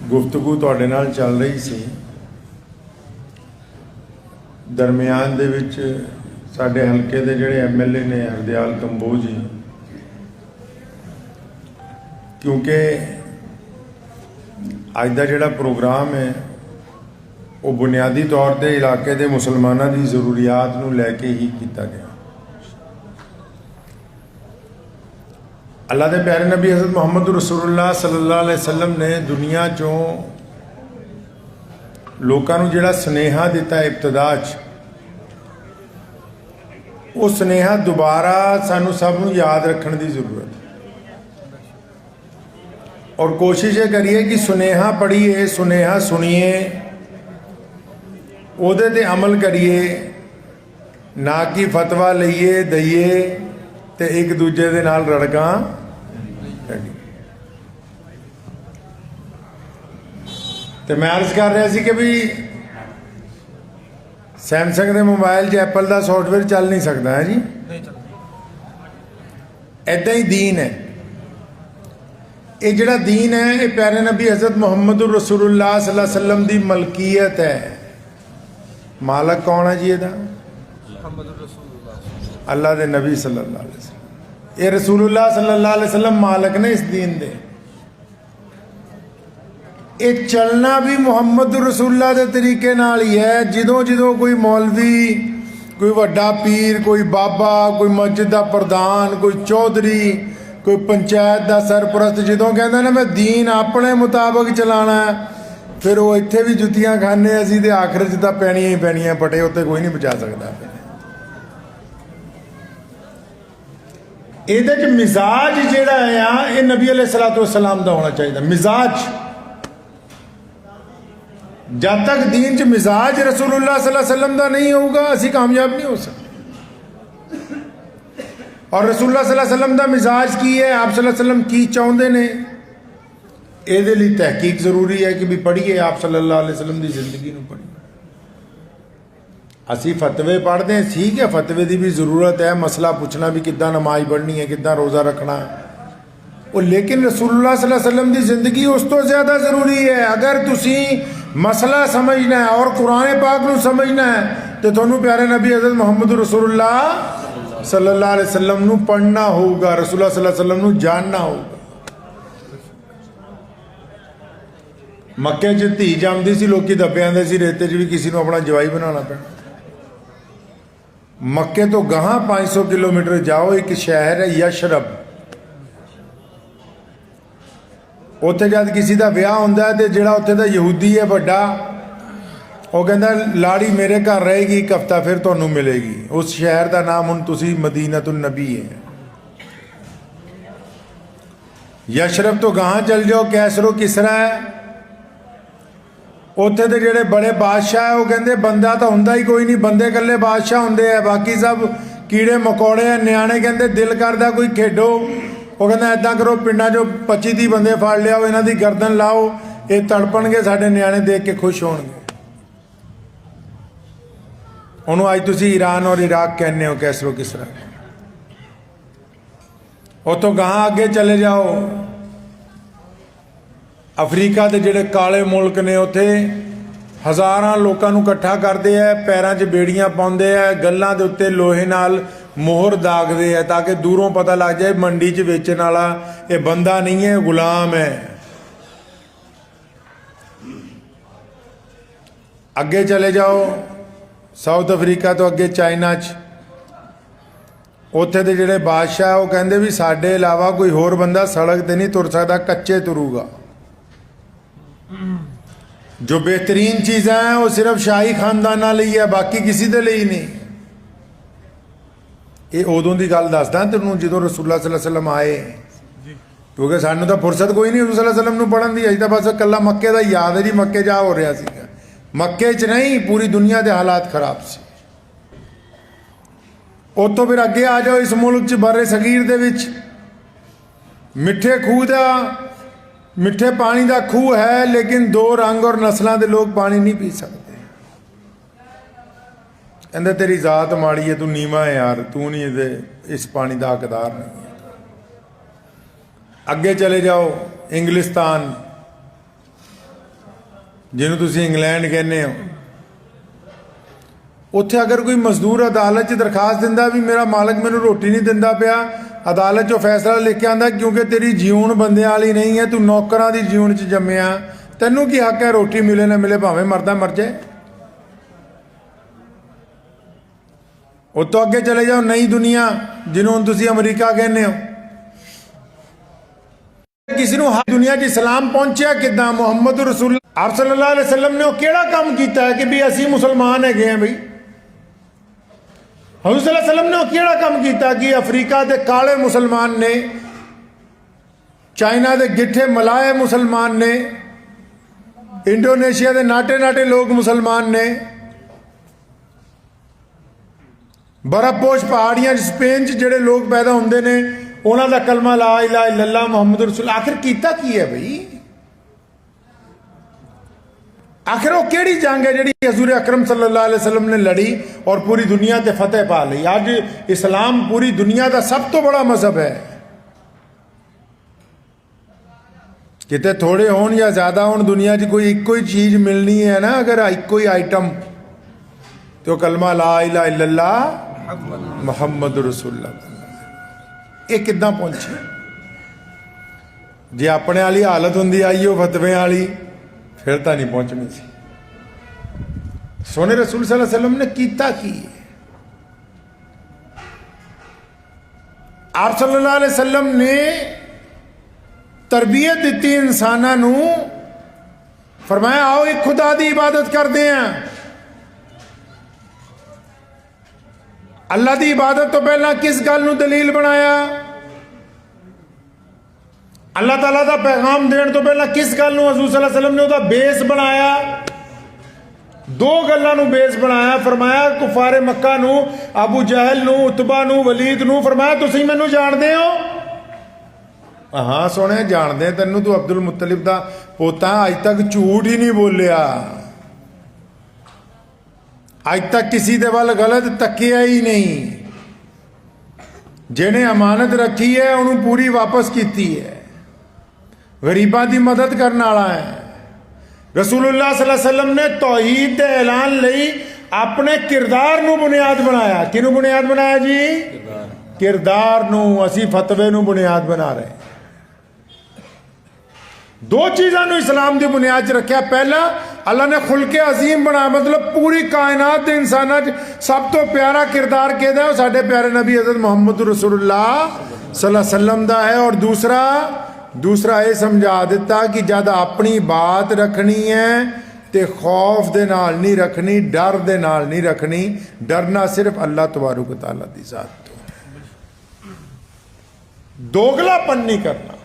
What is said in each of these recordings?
गुफ्तगू तुहाडे नाल चल रही सी। दरम्यान दे विच साडे हलके दे जिहड़े MLA ने हरदयाल कंबोज जी, क्योंकि अज दा जिहड़ा प्रोग्राम है वो बुनियादी तौर पर इलाके के मुसलमानों की जरूरियात नूं लैके ही किया गया। अल्लाह के प्यारे नबी हज़रत मुहम्मद रसूलुल्लाह सल्लल्लाहु अलैहि वसल्लम ने दुनिया चों लोगों को जिहड़ा सुनेहा दिता इब्तदा च, वो सुनेहा दोबारा सानू सब नूं याद रखने की जरूरत है और कोशिश ये करिए कि सुनेहा पढ़िए, सुनेहा सुनिए, उहदे ते अमल करिए, ना कि फतवा लईए दईए ते एक दूजे दे नाल रड़कां कढ़ीए। तो मैं अर्ज कर रहा सी कि भी सैमसंग के मोबाइल च एप्पल का सॉफ्टवेयर चल नहीं सकता है जी, ऐदा ही दीन है। ये जिहड़ा दीन है ये प्यारे नबी हज़रत मुहम्मद रसूलुल्लाह सल्लल्लाहु अलैहि वसल्लम की मलकीयत है। मालक कौन है जी ਇਹਦਾ? अल्लाह के नबी सल्लल्लाहु अलैहि वसल्लम। ये रसूलुल्लाह सल्लल्लाहु अलैहि वसल्लम मालक ने इस दीन दे। ये चलना भी मुहम्मद रसूलुल्लाह के तरीके नाल ही है। जिदों जिदों कोई मौलवी, कोई वड्डा पीर, कोई बाबा, कोई मस्जिद का प्रधान, कोई चौधरी, कोई पंचायत का सरपरस्त जिदों कहता ना मैं दीन अपने मुताबिक चलाना है, फिर वो इत्थे भी जुत्तियां खाने असीं ते आखिर च तां पैणियां ही पैणियां, पटे उत्ते कोई नहीं बचा सकता। ਇਹਦੇ ਚ मिजाज ਜਿਹੜਾ ਆ ਇਹ नबी अलैहिस्सलातु वस्सलाम ਦਾ होना चाहिए। मिजाज जब तक दीन च मिजाज रसूलुल्लाह सल्लल्लाहु अलैहि वसल्लम का नहीं होगा असीं कामयाब नहीं हो सकते। और रसूलुल्लाह सल्लल्लाहु अलैहि वसल्लम का मिजाज की है, आप सल्लल्लाहु अलैहि वसल्लम की चाहते हैं, ये लिए तहकीक जरूरी है कि भी पढ़िए आप सल्लल्लाहु अलैहि वसल्लम की जिंदगी नूं पढ़िए। असी फतवे पढ़ते हैं, ठीक है, फतवे की भी जरूरत है, मसला पूछना भी किद्दां नमाज पढ़नी है, किद्दां रोज़ा रखना है, वो लेकिन रसूलुल्लाह सल्लल्लाहु अलैहि वसल्लम की जिंदगी उस तो ज़्यादा जरूरी है। अगर तुसी मसला समझना है और कुरान पाक नूं समझना है तो तुहानूं प्यारे नबी हज़रत मुहम्मद रसूलुल्लाह सल्लल्लाहु अलैहि वसल्लम नूं पढ़ना होगा, रसूलुल्लाह सल्लल्लाहु अलैहि वसल्लम नूं जानना होगा। मक्के च धी जमदी सी, लोग दबे आंदे सी रेते च भी किसी नूं अपना जवाई बनाना पैना। मक्के तो गाहां 500 किलोमीटर जाओ, एक शहर है यशरब, उत्थे जद किसी का विआह हुंदा है तो जिहड़ा उत्थे दा यहूदी है वड्डा, वो कहता लाड़ी मेरे घर रहेगी एक हफ्ता फिर तुहानूं मिलेगी। उस शहर का नाम हुण तुसीं मदीनतुन नबी है। यशरब तो गाहां चल जाओ, कैसरो किसरा है, उत्थे दे जिहड़े बड़े बादशाह है वो कहते बंदा तो हुंदा ही कोई नहीं, बंदे कल्ले बादशाह हुंदे है, बाकी सब कीड़े मकोड़े है। न्याणे कहते दिल करदा कोई खेडो, वो कहना ऐदा करो पिंडा चो 25-30 बंदे फड़ लियाओ, इन्हां दी गर्दन लाओ, ये तड़पणगे, साडे न्याणे देख के खुश होणगे। उन्होंने अज तुसीं ईरान और इराक कहने हो, कैसरो किसरा। उतों गाहां अगे चले जाओ, अफ्रीका के जिहड़े काले मुल्क ने उत्थे हज़ारां लोकां नूं इकट्ठा करते हैं, पैरां 'च बेड़ियां पाउंदे हैं, गल्लां दे उत्ते लोहे नाल मोहर दागदे है ताकि दूरों पता लग जाए मंडी च वेचण वाला ये बंदा नहीं है, गुलाम है। अगे चले जाओ साउथ अफ्रीका तो अगे चाइना च, उत्थे दे जिहड़े बादशाह वो कहंदे भी साडे इलावा कोई होर बंदा सड़क ते नहीं तुर सकदा, कच्चे तुरूगा। जो बेहतरीन चीज़ां हैं वो सिर्फ शाही खानदानां लई है, बाकी किसी दे लई नहीं। ये उदों की गल दसदा तैनूं जदों रसूलुल्लाह सल्लल्लाहु अलैहि वसल्लम आए, क्योंकि सानूं तो फुरसत कोई नहीं रसूलुल्लाह सल्लल्लाहु अलैहि वसल्लम नूं पढ़न दी। अज तां बस कल्ला मक्के दा याद है जी, मक्के जा हो रहा सीगा, मक्के च नहीं पूरी दुनिया के हालात खराब से। उतों फिर अगे आ जाओ, इस मुल्क च बर्रे सगीर दे विच मिठे खूह का मिठे पानी का खूह है, लेकिन दो रंग और नस्लों के लोग पानी नहीं पी सकते। ਕਹਿੰਦਾ ਤੇਰੀ ਜ਼ਾਤ ਮਾੜੀ ਹੈ, ਤੂੰ ਨੀਵਾਂ ਹੈ ਯਾਰ, ਤੂੰ ਨਹੀਂ ਇਹਦੇ ਇਸ ਪਾਣੀ ਦਾ ਹੱਕਦਾਰ ਨਹੀਂ ਹੈ। ਅੱਗੇ ਚਲੇ ਜਾਓ, ਇੰਗਲਿਸਤਾਨ ਜਿਹਨੂੰ ਤੁਸੀਂ ਇੰਗਲੈਂਡ ਕਹਿੰਦੇ ਹੋ, ਉੱਥੇ ਅਗਰ ਕੋਈ ਮਜ਼ਦੂਰ ਅਦਾਲਤ 'ਚ ਦਰਖਾਸਤ ਦਿੰਦਾ ਵੀ ਮੇਰਾ ਮਾਲਕ ਮੈਨੂੰ ਰੋਟੀ ਨਹੀਂ ਦਿੰਦਾ ਪਿਆ, ਅਦਾਲਤ 'ਚੋਂ ਫੈਸਲਾ ਲਿਖ ਕੇ ਆਉਂਦਾ ਕਿਉਂਕਿ ਤੇਰੀ ਜਿਉਣ ਬੰਦਿਆਂ ਵਾਲੀ ਨਹੀਂ ਹੈ, ਤੂੰ ਨੌਕਰਾਂ ਦੀ ਜਿਉਣ 'ਚ ਜੰਮਿਆ, ਤੈਨੂੰ ਕੀ ਹੱਕ ਹੈ ਰੋਟੀ ਮਿਲੇ ਨਾ ਮਿਲੇ, ਭਾਵੇਂ ਮਰਦਾ ਮਰ ਜਾਏ। ਉਹ ਤੋਂ ਅੱਗੇ ਚਲੇ ਜਾਓ, ਨਈ ਦੁਨੀਆ ਜਿਹਨੂੰ ਹੁਣ ਤੁਸੀਂ ਅਮਰੀਕਾ ਕਹਿੰਦੇ ਹੋ, ਕਿਸੇ ਨੂੰ ਦੁਨੀਆ 'ਚ ਇਸਲਾਮ ਪਹੁੰਚਿਆ ਕਿੱਦਾਂ? ਮੁਹੰਮਦ ਰਸੂਲ ਆਪ ਸੱਲੱਲਾਹੁ ਅਲੈहि ਵਸੱਲਮ ਨੇ ਉਹ ਕਿਹੜਾ ਕੰਮ ਕੀਤਾ ਹੈ ਕਿ ਵੀ ਅਸੀਂ ਮੁਸਲਮਾਨ ਹੈਗੇ ਆ ਬਈ? ਹਜ਼ੂਰ ਸੱਲੱਲਾਹੁ ਅਲੈहि ਵਸੱਲਮ ਨੇ ਉਹ ਕਿਹੜਾ ਕੰਮ ਕੀਤਾ ਕਿ ਅਫਰੀਕਾ ਦੇ ਕਾਲੇ ਮੁਸਲਮਾਨ ਨੇ, ਚਾਈਨਾ ਦੇ ਗਿੱਠੇ ਮਲਾਏ ਮੁਸਲਮਾਨ ਨੇ, ਇੰਡੋਨੇਸ਼ੀਆ ਦੇ ਨਾਟੇ ਨਾਟੇ ਲੋਕ ਮੁਸਲਮਾਨ ਨੇ, ਬਰਫ਼ਪੋਸ਼ ਪਹਾੜੀਆਂ ਸਪੇਨ 'ਚ ਜਿਹੜੇ ਲੋਕ ਪੈਦਾ ਹੁੰਦੇ ਨੇ ਉਹਨਾਂ ਦਾ ਕਲਮਾ ਲਾ ਇਲਾਹਾ ਇल्लल्लाह ਮੁਹੰਮਦ ਰਸੂਲ, ਆਖਿਰ ਕੀਤਾ ਕੀ ਹੈ ਬਈ? आखिर वो केड़ी जंग है जी हजूर अकरम सल्लल्लाहु अलैहि वसल्लम ने लड़ी और पूरी दुनिया ते फतेह पा ली? अज इस्लाम पूरी दुनिया का सब तो बड़ा मजहब है। किते थोड़े होन या ज्यादा होन, दुनिया च कोई इको ही चीज मिलनी है ना, अगर इको ही आइटम, तो कलमा ला इलाहा इल्लल्लाह मुहम्मद रसूलुल्लाह। ये किद्दां पहुंची? जे अपने वाली हालत हुंदी आई हो फतवे वाली, फिर तो नहीं पहुंचनी सी। सोने रसूल सल्लल्लाहु अलैहि वसल्लम ने कीता की? आप सल्लल्लाहु अलैहि वसल्लम ने तरबियत दी इंसानां नू, फरमाया आओ एक खुदा दी इबादत करते हैं। अल्लाह दी इबादत तो पहला किस गल नू दलील बनाया? अल्लाह ताला का पैगाम देने तो पहला किस गल नूं हज़ूर सल्लल्लाहु अलैहि वसल्लम ने उसका बेस बनाया? दो गल्लां नूं बेस बनाया। फरमाया कुफारे मक्का नूं, अबू जहल नूं, उतबा नूं, वलीद नूं, फरमाया तुसीं मैनूं जानदे हो? हाँ सोने जानदे तैनूं, तू अब्दुल मुत्तलिब दा पोता, अज तक झूठ ही नहीं बोलिया, अज तक किसी दे वल गलत तकिया ही नहीं, जिहने अमानत रखी है उन्होंने पूरी वापस की है, गरीबां की मदद करने वाला है। रसूलुल्लाह सल्लल्लाहु अलैहि वसल्लम ने तौहीद के ऐलान लई अपने किरदार नूं बुनियाद बनाया। किहनूं बुनियाद बनाया जी? किरदार नूं। असीं फतवे नूं बुनियाद बना रहे। दो चीज़ों नूं इस्लाम की बुनियाद च रखा। पहला अल्लाह ने खुलके अजीम बनाया, मतलब पूरी कायनात के इंसानां च सब तो प्यारा किरदार किहदा है? साडे प्यारे नबी हज़रत मुहम्मद रसूलुल्लाह सल्लल्लाहु अलैहि वसल्लम दा है। और दूसरा ये समझा दिता कि जब अपनी बात रखनी है तो खौफ दे नाल नहीं रखनी, डर दे नाल नहीं रखनी। डरना सिर्फ अल्लाह तबारक व तआला दी ज़ात तो, दोगलापन नहीं करना।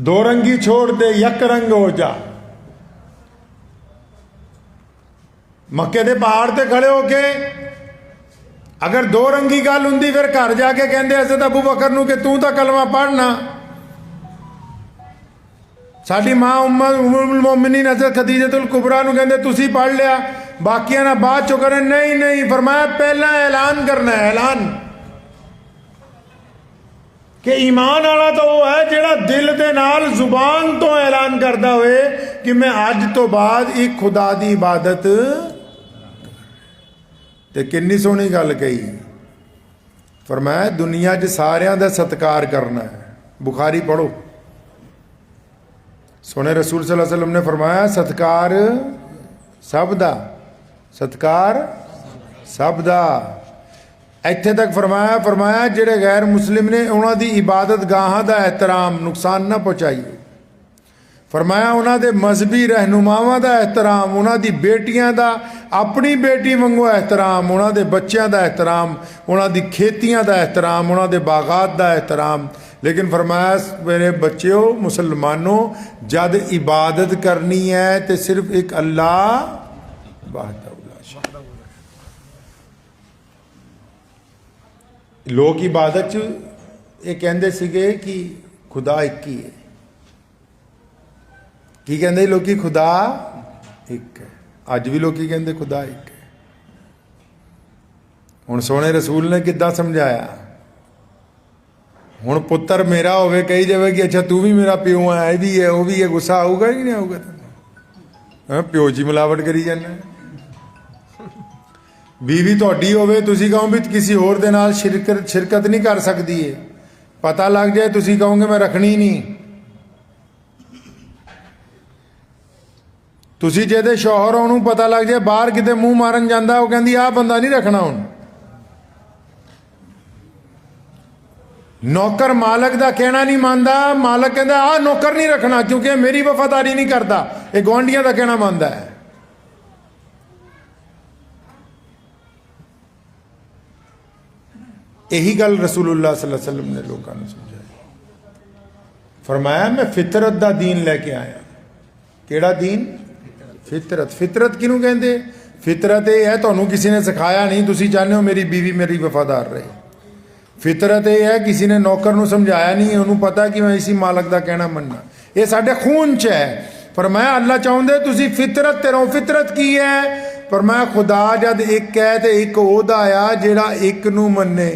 दो रंगी छोड़ दे यक रंग हो जा। मक्के दे पहाड़ ते खड़े होके अगर दो रंगी गल हुंदी फिर घर जाके कहंदे हज़रत अबू बकर नूं कि तू तां कलमा पढ़ना। साडी मां उम्मुल मोमिनीन हज़रत खदीजतुल कुबरा नूं कहंदे तुसीं पढ़ लिया, बाकियां ना बाद चो करें। नहीं, फरमाया पहला ऐलान करना है, ऐलान कि ईमान वाला तो वो है जिहड़ा दिल दे नाल जुबान तो ऐलान करदा होए कि मैं अज तो बाद एक खुदा दी इबादत। ते कितनी सोहनी गल कही। फरमाया दुनिया च सारियां दा सत्कार करना है। बुखारी पढ़ो। सोने रसूल सल्लल्लाहु अलैहि वसल्लम ने फरमाया सत्कार सब दा, सत्कार सब दा। इत्थे तक फरमाया जिहड़े गैर मुस्लिम ने उन्हां दी इबादत गाहां दा एहतराम, नुकसान ना पहुंचाइए। फरमाया उन्होंने मजहबी रहनुमावां का एहतराम, उन्होंने बेटियां का अपनी बेटी वांगू एहतराम, उन्होंने बच्चों का एहतराम, उन्होंने खेतियां का एहतराम, उन्होंने बागात का एहतराम। लेकिन फरमाया मेरे बच्चों मुसलमानों, जद इबादत करनी है तो सिर्फ एक अल्लाह वाहदहू ला शरीक। लोग इबादत ये कहते सीगे कि खुदा एक ही है। की कहते लोग खुदा एक है। अज भी लोग कहते खुदा एक है। ਹੁਣ ਸੋਹਣੇ ਰਸੂਲ ਨੇ ਕਿੱਦਾਂ ਸਮਝਾਇਆ। ਹੁਣ ਪੁੱਤਰ ਮੇਰਾ ਹੋਵੇ ਕਹੀ ਜਾਵੇ ਕਿ ਅੱਛਾ ਤੂੰ ਵੀ ਮੇਰਾ ਪਿਓ ਹੈ, ਇਹ ਵੀ ਹੈ ਉਹ ਵੀ ਹੈ, ਗੁੱਸਾ ਆਊਗਾ ਕਿ ਨਹੀਂ ਆਊਗਾ ਤੈਨੂੰ? ਪਿਓ 'ਚ ਹੀ ਮਿਲਾਵਟ ਕਰੀ ਜਾਂਦਾ। बीवी ਤੁਹਾਡੀ ਹੋਵੇ ਤੁਸੀਂ ਕਹੋ ਵੀ ਕਿਸੇ ਹੋਰ ਦੇ ਨਾਲ ਸ਼ਿਰਕਤ ਨਹੀਂ ਕਰ ਸਕਦੀ ਹੈ, ਪਤਾ ਲੱਗ ਜਾਏ ਤੁਸੀਂ ਕਹੋਗੇ ਮੈਂ ਰੱਖਣੀ ਨਹੀਂ। ਤੁਸੀਂ ਜਿਹਦੇ ਸ਼ੌਹਰ ਉਹਨੂੰ ਪਤਾ ਲੱਗ ਜਾਏ ਬਾਹਰ ਕਿਤੇ ਮੂੰਹ ਮਾਰਨ ਜਾਂਦਾ, ਉਹ ਕਹਿੰਦੀ ਆਹ ਬੰਦਾ ਨਹੀਂ ਰੱਖਣਾ। ਹੁਣ ਨੌਕਰ ਮਾਲਕ ਦਾ ਕਹਿਣਾ ਨਹੀਂ ਮੰਨਦਾ, ਮਾਲਕ ਕਹਿੰਦਾ ਆਹ ਨੌਕਰ ਨਹੀਂ ਰੱਖਣਾ ਕਿਉਂਕਿ ਮੇਰੀ ਵਫਾਦਾਰੀ ਨਹੀਂ ਕਰਦਾ, ਇਹ ਗੁਆਂਢੀਆਂ ਦਾ ਕਹਿਣਾ ਮੰਨਦਾ ਹੈ। यही गल रसूलुल्लाह सल्लल्लाहु अलैहि वसल्लम ने लोगों को समझाई। फरमाया मैं फितरत दा दीन लेके आया। केड़ा दीन? फितरत। फितरत किनू कहते? फितरत ये है तुहानू किसी ने सिखाया नहीं, तुसी चाहते हो मेरी बीवी मेरी वफादार रहे। फितरत ये है किसी ने नौकर नू समझाया नहीं, उन्होंने पता कि मैं इसी मालक का कहना मनना, ये साडे खून च है। फरमाया अल्लाह चाहुंदे तुसी फितरत ते रहो। फितरत की है? फरमाया खुदा जद एक है तो एक ओहदा आया जिहड़ा एक नू मन्ने।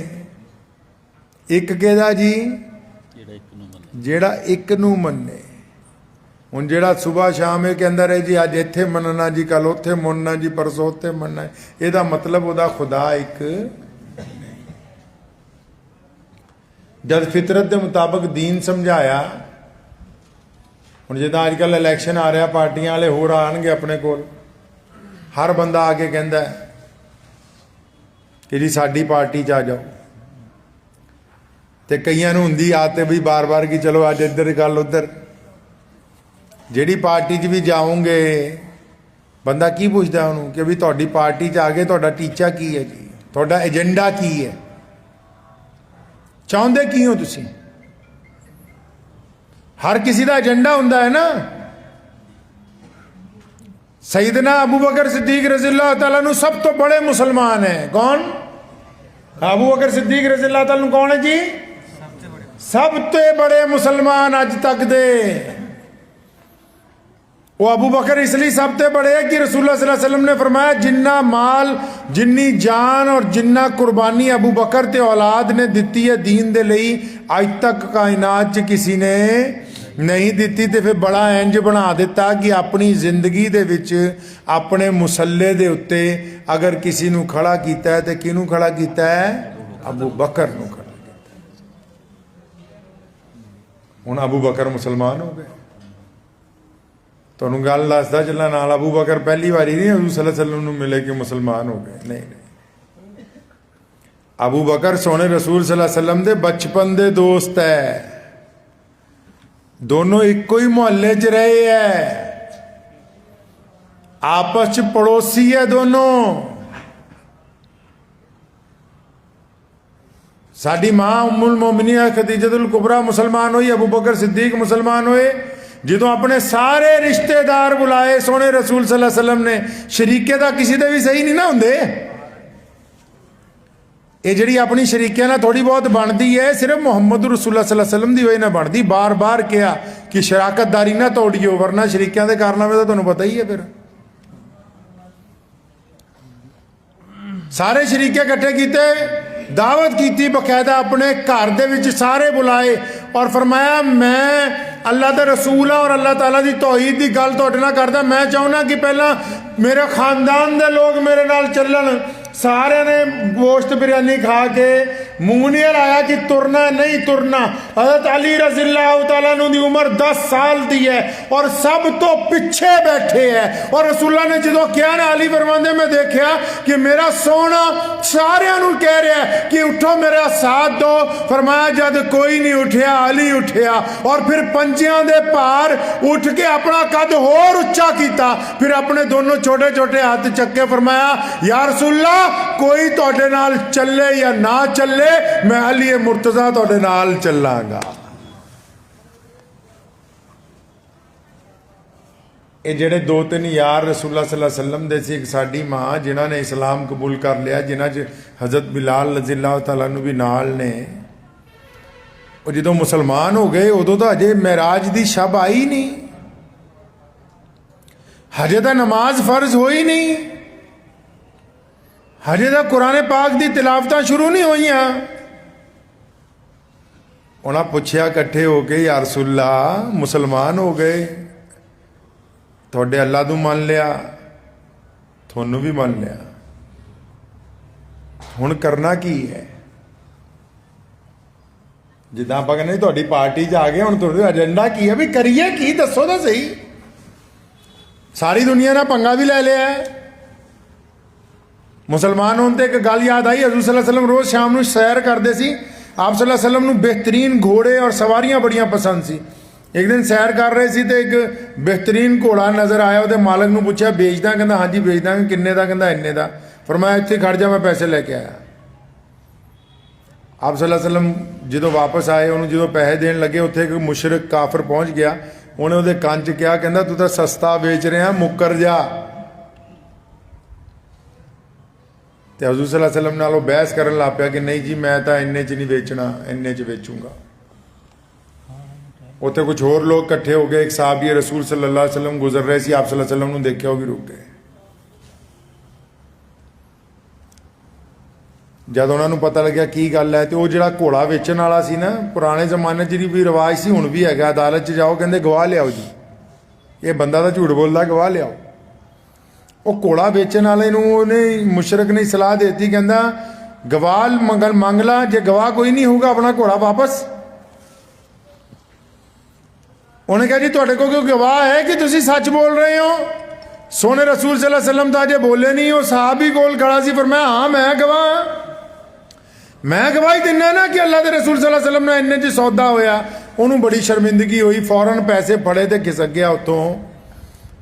एक कहदा जी जेड़ा एक नू मन्ने। हुण जेड़ा सुबह शाम ये कहंदा रहे जी अज इत्थे मनना जी, कल उत्थे मनना जी, परसों उत्थे मनना, इहदा मतलब उहदा खुदा एक। जद फितरत के मुताबिक दीन समझाया, हुण जिद्दां अजकल इलैक्शन आ रहा, पार्टियां वाले होर आउणगे अपने कोल, हर बंदा आके कहंदा कि जी साडी पार्टी च आ जाओ। तो कईयां नूं हुंदी आदत भी बार बार कि चलो अज इधर गल उधर। जिहड़ी पार्टी च भी जाओगे बंदा की पुछदा उहनूं कि भी तुहाडी पार्टी च आ गए तुहाडा टीचा की है जी, तुहाडा एजेंडा की है, चाहुंदे की हो तुसीं? हर किसी का एजेंडा हुंदा है ना। सईदना अबू बकर सिद्दीक रज़ियल्लाहु तआला अन्हु सब तो बड़े मुसलमान है। कौन? अबू बकर सिद्दीक रज़ियल्लाहु तआला अन्हु कौन है जी? सब तो बड़े मुसलमान अज तक दे। वो अबू बकर इसलिए सब तो बड़े है कि रसूलुल्लाह सल्लल्लाहु अलैहि वसल्लम ने फरमाया जिन्ना माल जिन्नी जान और जिन्ना कुर्बानी अबू बकर ते औलाद ने दिती है दीन दे लई अज तक कायनात च किसी ने नहीं दिती। तो फिर बड़ा इंज बना दिता कि अपनी जिंदगी दे विच अपने मुसल्ले दे उत्ते अगर किसी नू खड़ा कीता है तो किनू खड़ा कीता है? अबू बकर नू खड़ा। हुण अबू बकर मुसलमान हो गए। तुहानूं गल दसदा चलना, नाल अबू बकर पहली बारी नहीं हज़ूर सल्लल्लाहु अलैहि वसल्लम नूं मिले कि मुसलमान हो गए, नहीं नहीं। अबू बकर सोने रसूल सल्लल्लाहु अलैहि वसल्लम दे बचपन दे दोस्त है, दोनों इको ही मोहल्ले च रहे है, आपस च पड़ोसी है दोनों। साडी मां उम्मुल मोमिनीन खदीजतुल कुबरा मुसलमान हुई, अबू बकर सिद्दीक मुसलमान हुए। जो अपने सारे रिश्तेदार बुलाए सोने रसूल सल्लल्लाहु अलैहि वसल्लम ने, शरीके दा किसी दे भी सही नहीं ना हुंदे। ये जिहड़ी अपनी शरीकियां नाल थोड़ी बहुत बनती है सिर्फ मुहम्मद रसूलुल्लाह सल्लल्लाहु अलैहि वसल्लम की वजह नाल बनती। बार बार कहा कि शराकतदारी ना तोड़ियो वरना शरीकियां दे कारनामे तो तुहानूं पता ही है। फिर सारे शरीके इकट्ठे कीते, दावत की बकायदा, अपने घर दे विच सारे बुलाए और फरमाया मैं अल्लाह का रसूल हाँ और अल्लाह ताला की तौहीद की गल तुहाडे नाल करदा। मैं चाहुंदा कि पहला मेरे खानदान के लोग मेरे नाल चलन। सारे ने गोश्त बिरयानी खा के मुंह नहीं हिलाया कि तुरना नहीं तुरना। हज़रत अली रज़ियल्लाहु तआला अन्हु दी उम्र 10 साल दी है और सब तो पीछे बैठे है। और रसूलुल्लाह ने जो कहा ना, अली फरमांदे मैं देखा कि मेरा सोना सारे नूं कह रहा है कि उठो मेरा साथ दो। फरमाया जद कोई नहीं उठिया अली उठिया और फिर पंजियां दे भार उठ के अपना कद होर उच्चा किया, फिर अपने दोनों छोटे छोटे हाथ चक्के, फरमाया या रसूलल्लाह कोई तुहाडे नाल चले या ना चले मैं अली मुर्तजा तुहाडे नाल चलांगा। ये जेडे 2-3 यार रसूलुल्लाह सल्लल्लाहु अलैहि वसल्लम दे सी, एक साडी मां जिन्हां ने इस्लाम कबूल कर लिया, जिन्हां च हज़रत बिलाल रज़ियल्लाहु तआला अन्हु भी नाल ने। और जो मुसलमान हो गए उदों तो अजे महराज की शब आई नहीं, हजे तो नमाज फर्ज होई नहीं, ਹਜੇ ਤਾਂ ਕੁਰਾਨ ਪਾਕ ਦੀ ਤਿਲਾਵਤਾਂ ਸ਼ੁਰੂ ਨਹੀਂ ਹੋਈਆਂ। ਉਹਨਾਂ ਪੁੱਛਿਆ ਇਕੱਠੇ ਹੋ ਕੇ, ਯਾ ਰਸੂਲल्ला ਮੁਸਲਮਾਨ ਹੋ ਗਏ, ਤੁਹਾਡੇ ਅੱਲਾ ਨੂੰ ਮੰਨ ਲਿਆ, ਤੁਹਾਨੂੰ ਵੀ ਮੰਨ ਲਿਆ, ਹੁਣ ਕਰਨਾ ਕੀ ਹੈ? ਜਿੱਦਾਂ ਆਪਾਂ ਕਹਿੰਦੇ ਤੁਹਾਡੀ ਪਾਰਟੀ 'ਚ ਆ ਗਏ, ਹੁਣ ਤੁਹਾਡਾ ਏਜੰਡਾ ਕੀ ਹੈ, ਵੀ ਕਰੀਏ ਕੀ, ਦੱਸੋ ਤਾਂ ਸਹੀ। ਸਾਰੀ ਦੁਨੀਆ ਨਾਲ ਪੰਗਾ ਵੀ ਲੈ ਲਿਆ। ਮੁਸਲਮਾਨ ਹੋਣ ਤੇ ਇੱਕ ਗੱਲ ਯਾਦ ਆਈ, ਹਜ਼ੂਰ ਸੱਲੱਲਾਹੁ ਅਲੈहि ਵਸੱਲਮ ਰੋਜ਼ ਸ਼ਾਮ ਨੂੰ ਸੈਰ ਕਰਦੇ ਸੀ। ਆਪ ਸੱਲੱਲਾਹੁ ਅਲੈहि ਵਸੱਲਮ ਨੂੰ ਬਿਹਤਰੀਨ ਘੋੜੇ ਔਰ ਸਵਾਰੀਆਂ ਬੜੀਆਂ ਪਸੰਦ ਸੀ। ਇੱਕ ਦਿਨ ਸੈਰ ਕਰ ਰਹੇ ਸੀ ਤੇ ਇੱਕ ਬਿਹਤਰੀਨ ਘੋੜਾ ਨਜ਼ਰ ਆਇਆ। ਉਹਦੇ ਮਾਲਕ ਨੂੰ ਪੁੱਛਿਆ, ਵੇਚਦਾ? ਕਹਿੰਦਾ ਹਾਂਜੀ ਵੇਚ ਦਾਂਗੇ। ਕਿੰਨੇ ਦਾ? ਕਹਿੰਦਾ ਇੰਨੇ ਦਾ। ਫਰਮਾਇਆ ਇੱਥੇ ਖੜ ਜਾ, ਮੈਂ ਪੈਸੇ ਲੈ ਕੇ ਆਇਆ। ਆਪ ਸੱਲੱਲਾਹੁ ਅਲੈहि ਵਸੱਲਮ ਜਦੋਂ ਵਾਪਸ ਆਏ, ਉਹਨੂੰ ਜਦੋਂ ਪੈਸੇ ਦੇਣ ਲੱਗੇ, ਉੱਥੇ ਇੱਕ ਮੁਸ਼ਰਿਕ ਕਾਫਰ ਪਹੁੰਚ ਗਿਆ। ਉਹਨੇ ਉਹਦੇ ਕੰਨ 'ਚ ਕਿਹਾ, ਕਹਿੰਦਾ ਤੂੰ ਤਾਂ ਸਸਤਾ ਵੇਚ ਰਿਹਾ, ਮੁੱਕਰ ਜਾ। ਤੇ ਹਜ਼ੂਰ ਸੱਲੱਲਾਹੁ ਅਲੈहि ਵਸੱਲਮ ਨਾਲ ਉਹ ਬਹਿਸ ਕਰਨ ਲੱਗ ਪਿਆ ਕਿ ਨਹੀਂ ਜੀ, ਮੈਂ ਤਾਂ ਇੰਨੇ 'ਚ ਨਹੀਂ ਵੇਚਣਾ, ਇੰਨੇ 'ਚ ਵੇਚੂੰਗਾ। ਉੱਥੇ ਕੁਝ ਹੋਰ ਲੋਕ ਇਕੱਠੇ ਹੋ ਗਏ। ਇੱਕ ਸਾਹਬੀ ਰਸੂਲ ਸੱਲੱਲਾਹੁ ਅਲੈहि ਵਸੱਲਮ ਗੁਜ਼ਰ ਰਹੇ ਸੀ, ਆਪ ਸੱਲੱਲਾਹੁ ਅਲੈहि ਵਸੱਲਮ ਨੂੰ ਦੇਖਿਆ, ਉਹ ਵੀ ਰੁਕ ਗਏ। ਜਦ ਉਹਨਾਂ ਨੂੰ ਪਤਾ ਲੱਗਿਆ ਕੀ ਗੱਲ ਹੈ, ਤੇ ਉਹ ਜਿਹੜਾ ਘੋੜਾ ਵੇਚਣ ਵਾਲਾ ਸੀ ਨਾ, ਪੁਰਾਣੇ ਜ਼ਮਾਨੇ 'ਚ ਵੀ ਰਿਵਾਜ ਸੀ, ਹੁਣ ਵੀ ਹੈਗਾ, ਅਦਾਲਤ 'ਚ ਜਾਓ, ਕਹਿੰਦੇ ਗਵਾਹ ਲਿਆਓ ਜੀ, ਇਹ ਬੰਦਾ ਤਾਂ ਝੂਠ ਬੋਲਦਾ, ਗਵਾਹ ਲਿਆਓ। ਉਹ ਘੋੜਾ ਵੇਚਣ ਵਾਲੇ ਨੂੰ ਉਹਨੇ ਮੁਸ਼ਰਕ ਨੇ ਸਲਾਹ ਦੇ ਦਿੱਤੀ, ਕਹਿੰਦਾ ਗਵਾਹ ਮੰਗ ਲਾ, ਜੇ ਗਵਾਹ ਕੋਈ ਨਹੀਂ ਹੋਊਗਾ ਆਪਣਾ ਘੋੜਾ ਵਾਪਸ। ਉਹਨੇ ਕਿਹਾ ਜੀ ਤੁਹਾਡੇ ਕੋਲ ਕੋਈ ਗਵਾਹ ਹੈ ਕਿ ਤੁਸੀਂ ਸੱਚ ਬੋਲ ਰਹੇ ਹੋ? ਸੋਹਣੇ ਰਸੂਲ ਸੱਲੱਲਾਹੁ ਅਲੈहि ਵਸੱਲਮ ਤਾਂ ਅਜੇ ਬੋਲੇ ਨਹੀਂ। ਉਹ ਸਾਹਬੀ ਕੋਲ ਖੜਾ ਸੀ, ਫਰਮਾਇਆ ਹਾਂ ਮੈਂ ਗਵਾਹ, ਮੈਂ ਗਵਾਹੀ ਦਿੰਦਾ ਨਾ ਕਿ ਅੱਲਾ ਦੇ ਰਸੂਲ ਸੱਲੱਲਾਹੁ ਅਲੈहि ਵਸੱਲਮ ਨਾਲ ਇੰਨੇ 'ਚ ਸੌਦਾ ਹੋਇਆ। ਉਹਨੂੰ ਬੜੀ ਸ਼ਰਮਿੰਦਗੀ ਹੋਈ, ਫੌਰਨ ਪੈਸੇ ਫੜੇ ਤੇ ਖਿਸਕ ਗਿਆ ਉੱਥੋਂ।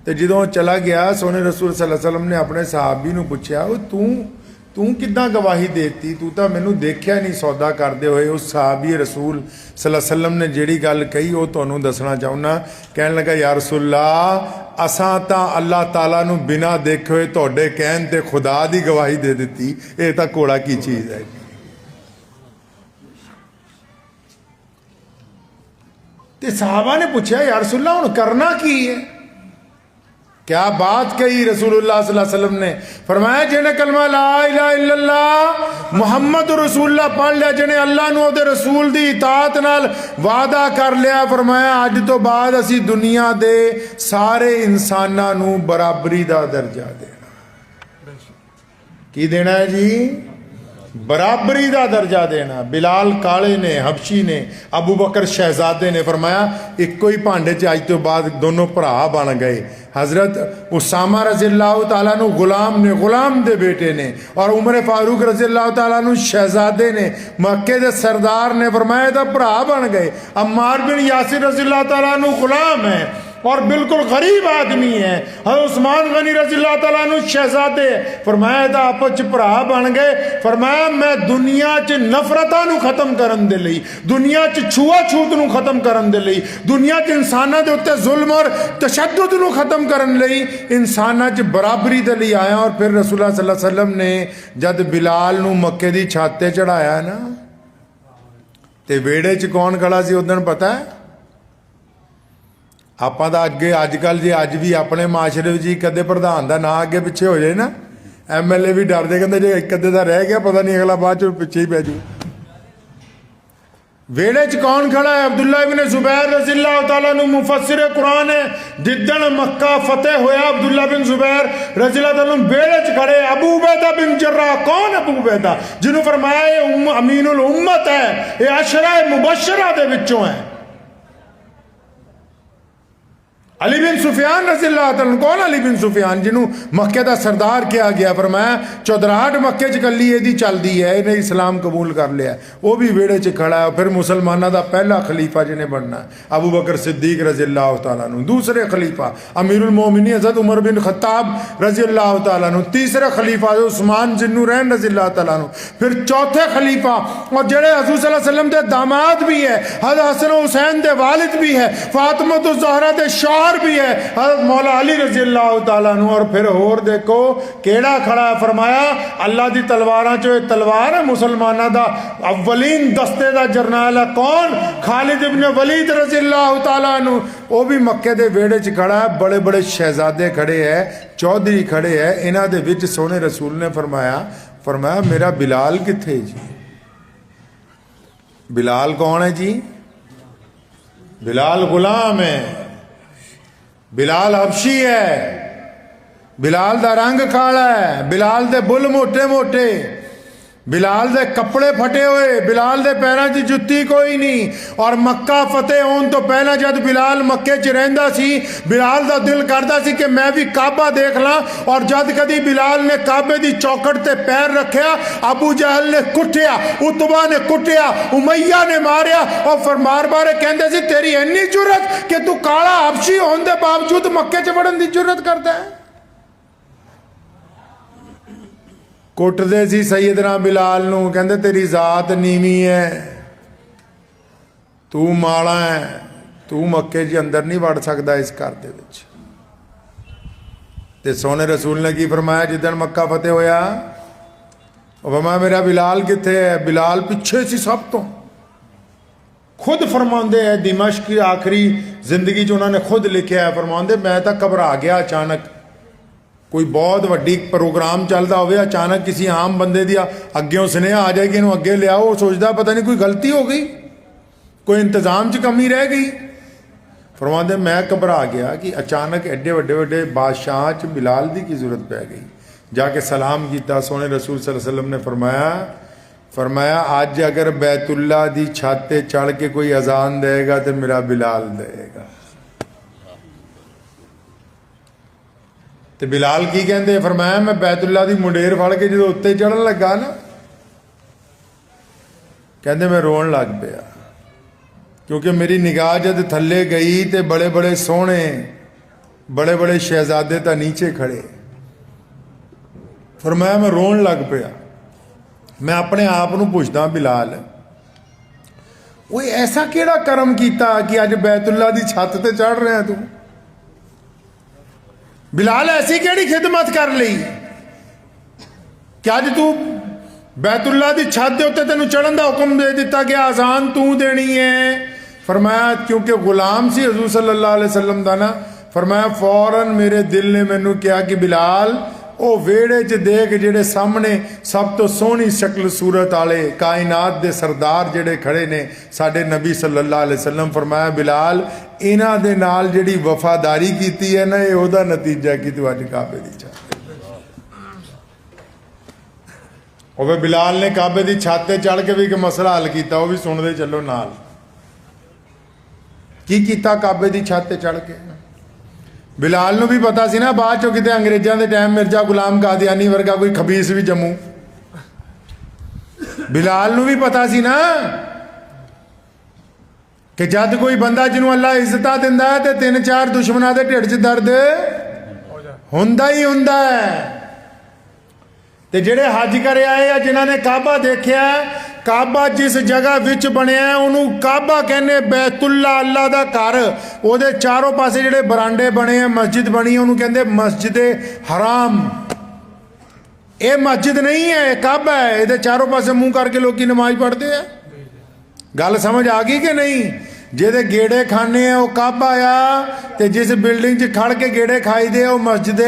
ਤੇ ਜਦੋਂ ਚਲਾ ਗਿਆ, ਸੋਹਣੇ ਰਸੂਲ ਸੱਲੱਲਾਹੁ ਅਲੈहि ਵਸੱਲਮ ਨੇ ਆਪਣੇ ਸਾਹਬੀ ਨੂੰ ਪੁੱਛਿਆ, ਉਹ ਤੂੰ ਕਿੱਦਾਂ ਗਵਾਹੀ ਦੇਤੀ? ਤੂੰ ਤਾਂ ਮੈਨੂੰ ਦੇਖਿਆ ਨਹੀਂ ਸੌਦਾ ਕਰਦੇ ਹੋਏ। ਉਸ ਸਾਹਬੀ ਰਸੂਲ ਸੱਲੱਲਾਹੁ ਅਲੈहि ਵਸੱਲਮ ਨੇ ਜਿਹੜੀ ਗੱਲ ਕਹੀ ਉਹ ਤੁਹਾਨੂੰ ਦੱਸਣਾ ਚਾਹੁੰਦਾ। ਕਹਿਣ ਲੱਗਾ, ਯਾ ਰਸੂਲल्लाह ਅਸਾਂ ਤਾਂ ਅੱਲਾਹ ਤਾਲਾ ਨੂੰ ਬਿਨਾਂ ਦੇਖੇ ਹੋਏ ਤੁਹਾਡੇ ਕਹਿਣ ਤੇ ਖੁਦਾ ਦੀ ਗਵਾਹੀ ਦੇ ਦਿੱਤੀ। ਇਹ ਤਾਂ ਘੋੜਾ ਕੀ ਚੀਜ਼ ਹੈ। ਤੇ ਸਾਹਬਾ ਨੇ ਪੁੱਛਿਆ, ਯਾ ਰਸੂਲल्लाह ਹੁਣ ਕਰਨਾ ਕੀ ਹੈ? क्या बात कही रसूलुल्लाह सल्लल्लाहु अलैहि वसल्लम ने? फरमाया जिन्हें कलमा ला इलाहा इल्लल्लाह मुहम्मद रसूलुल्लाह पढ़ लिया, जिन्हें अल्लाह नूं उहदे रसूल दी इताअत नाल वादा कर लिया, फरमाया अज तो बाद असी दुनिया दे सारे इंसानां नूं बराबरी दा दर्जा देना। की देना है जी? बराबरी का दर्जा देना। बिलाल काले ने, हबशी ने, अबू बकर शहजादे ने, फरमाया इको ही भांडे च अज तो बाद दोनों भरा बन गए। हज़रत उसामा रज़ियल्लाहु ताला नु गुलाम ने, गुलाम दे बेटे ने, और उमर फारूक रज़ियल्लाहु ताला नु शहजादे ने, मक्के दे सरदार ने, फरमाया तो भरा बन गए। अम्मार बिन यासिर रज़ियल्लाहु ताला नु गुलाम है और बिल्कुल गरीब आदमी है। हज़रत उस्मान गनी रज़ियल्लाहु ताला अन्हु शहजादे, फरमाया तो आपस च भरा बन गए। फरमाया मैं दुनिया च नफरतां नूं खत्म करन दे लई, दुनिया च छूआछूत नूं खत्म करन दे लई, दुनिया च इंसानां दे उत्ते जुल्म और तशद्दुद नूं खत्म करन लई, इंसानां च बराबरी दे लई आया। और फिर रसूलुल्लाह सल्लल्लाहु अलैहि वसल्लम ने जद बिलाल नूं मक्के दी छत ते चढ़ाया ना, ते वेड़े च कौन खड़ा सी उस दिन पता है? ਆਪਾਂ ਤਾਂ ਅੱਗੇ ਅੱਜ ਕੱਲ੍ਹ ਜੇ ਅੱਜ ਵੀ ਆਪਣੇ ਮਾਸ਼ਰੇ ਵਿੱਚ ਕਦੇ ਪ੍ਰਧਾਨ ਦਾ ਨਾਂ ਅੱਗੇ ਪਿੱਛੇ ਹੋ ਜਾਏ ਨਾ, ਐਮਐਲਏ ਵੀ ਡਰਦੇ, ਕਹਿੰਦੇ ਜੇ ਇੱਕ ਅੱਧੇ ਦਾ ਰਹਿ ਗਿਆ ਪਤਾ ਨਹੀਂ ਅਗਲਾ ਬਾਅਦ ਚ ਪਿੱਛੇ ਹੀ ਪੈ ਜੂ। वेड़े च कौन खड़ा है? अब्दुल्ला इब्न जुबैर रज़ियल्लाहु ताला अन्हु मुफस्सिर कुरान है। जिद्दन मक्का फतेह होया अब्दुल्ला बिन जुबैर रज़ियल्लाहु ताला अन्हु वेड़े च खड़े। अबू उबैदा बिन जर्राह, कौन अबू उबैदा? जिन्होंने फरमाया ये अमीनुल उम्मत है, ये अशरा मुबशरा दे विचों है। अली बिन सुफियान रज़ियल्लाहु ताला, कौन अली बिन सुफियान? जिन्होंने मक्के का सरदार किया गया, फरमाया चौधराहट मक्के च कली यदी चलती है, इन्हें इस्लाम कबूल कर लिया। वो भी वेड़े च खड़ा है। फिर मुसलमानों का पहला खलीफा जिन्हें बनना अबू बकर सिद्दीक रज़ियल्लाहु ताला अन्हु, दूसरे खलीफा अमीरुल मोमिनीन हज़रत उमर बिन खत्ताब रज़ियल्लाहु ताला अन्हु, तीसरे खलीफा उस्मान ज़िन्नुरैन रज़ियल्लाहु ताला अन्हु, फिर चौथे खलीफा और जेड़े हज़ूर सल्लल्लाहु अलैहि वसल्लम के दामाद भी है, हज़रत हसन हुसैन के वालिद भी है, फातिमा ज़हरा के शौहर भी है, हज़रत मौला अली रज़ियल्लाहु ताला अन्हु। और फिर होर देखो केड़ा खड़ा है? फरमाया अल्लाह दी तलवारां चो एक तलवार है मुसलमाना दा अव्वलीन दस्ते दा जरनैल है। कौन? खालिद इब्न वलीद रज़ियल्लाहु ताला अन्हु। वो भी मक्के दे वेड़े च खड़ा है। बड़े बड़े शहजादे खड़े है, चौधरी खड़े है। इन्हां दे विच सोहने रसूल ने फरमाया फरमाया मेरा बिलाल किथे जी? बिलाल कौन है जी? बिलाल गुलाम है, बिलाल हबशी है, बिलाल दा रंग काला है, बिलाल दे बुल मोटे मोटे, बिलाल दे कपड़े फटे हुए, बिलाल दे पैरों च जुत्ती कोई नहीं। और मक्का फतेह होने तो पहला जब बिलाल मक्के च रहिंदा सी, बिलाल दा दिल करदा सी कि मैं भी काबा देख ला। और जद कदी बिलाल ने काबे दी चौखट ते पैर रखिया, अबू जहल ने कुटिया, उतबा ने कुटिया, उमैया ने मारिया। और फरमार बारे कहंदे सी तेरी इन्नी जुरत कि तू काला हबशी होने के बावजूद मक्के च वड़न दी जुरत करदा है। कुटदे सी सैयदना बिलाल नूं, कहंदे तेरी जात नीवी है, तू माड़ा है, तू मक्के च अंदर नहीं वड़ सकदा इस घर दे विच। ते सोने रसूल ने की फरमाया जिदन मक्का फतेह होया, फरमाया मेरा बिलाल किथे है? बिलाल पिछे सी सब तो। खुद फरमाते हैं दिमश्क की आखिरी जिंदगी च उन्होंने खुद लिखा है, फरमाते मैं तो घबरा गया। अचानक कोई बहुत वड्डी प्रोग्राम चलता हो, अचानक किसी आम बंदे दी अग्गों सुनेहा आ जाएगी, इन्हूं अगे लियाओ, वो सोचता पता नहीं कोई गलती हो गई, कोई इंतजाम च कमी रह गई। फरमाते मैं घबरा गया कि अचानक एडे वड्डे वड्डे बादशाह च बिलाल दी की जरूरत पै गई। जाके सलाम किया, सोने रसूल सल्लल्लाहु अलैहि वसल्लम ने फरमाया अज अगर बैतुल्ला दी छत ते चढ़ के कोई अजान देगा तो मेरा बिलाल देगा। तो बिलाल की कहते? फरमाया मैं बैतुल्ला दी मुंडेर फड़ के जो उत्ते चढ़न लगा ना, कहते मैं रोन लग पिया, क्योंकि मेरी निगाह जद थले गई तो बड़े बड़े सोहने बड़े बड़े शहजादे तो नीचे खड़े। फरमाया मैं रोन लग पिया। मैं अपने आप को पूछदा बिलाल वो ऐसा केड़ा कर्म किया कि अज बैतुल्ला दी छत ते चढ़ रहा तू? बिलाल ऐसी केड़ी खिदमत कर ली कि अज तू बैतुल्ला दी छत दे उत्ते तेनू चढ़न दा हुक्म दे दिता गया, आजान तू देनी है। फरमाया क्योंकि गुलाम सी हजूर सल्लल्लाहु अलैहि वसल्लम दा ना, फरमाया फौरन मेरे दिल ने मैनू कहा कि बिलाल वो वेड़े च देख जेड़े सामने सब तो सोहनी शक्ल सूरत आले कायनात दे सरदार जेड़े खड़े ने साडे नबी सल्लल्लाहु अलैहि वसल्लम। फरमाया बिलाल इन्हां दे नाल जेड़ी वफादारी कीती है ना, ये ओहदा नतीजा कि तू अज काबे दी छत होवे। बिलाल ने काबे दी छत ते चढ़ के भी एक मसला हल किया, वह भी सुनते चलो नाल। की कीता काबे दी छत ते चढ़ के? बिलाल नूं भी पता सी ना बाद चो किते अंग्रेज़ों के टाइम मिर्जा गुलाम कादियानी वर्गा कोई खबीस भी जम्मू। बिलाल नूं भी पता सी ना कि जद कोई बंदा जिन्हों अल्लाह इज्जत दिंदा है तो 3-4 दुश्मनों के ढिड च दर्द हुंदा ही हुंदा है। ते जेड़े हज करे आए या जिन्होंने काबा देखा, काबा जिस जगह विच बनया उन्होंने काबा कहने, बैतुल्ला अल्लाह का घर, वो चारों पासे जेड़े बरांडे बने हैं, मस्जिद बनी है, उन्होंने कहते मस्जिद हराम। ये मस्जिद नहीं है, काबा है। ये चारों पासे मुंह करके लोग नमाज पढ़ते हैं। गल समझ आ गई कि नहीं? जेदे गेड़े खाने हैं वो काबा आ, ते जिस बिल्डिंग च खड़ के गेड़े खाई दे वो मस्जिद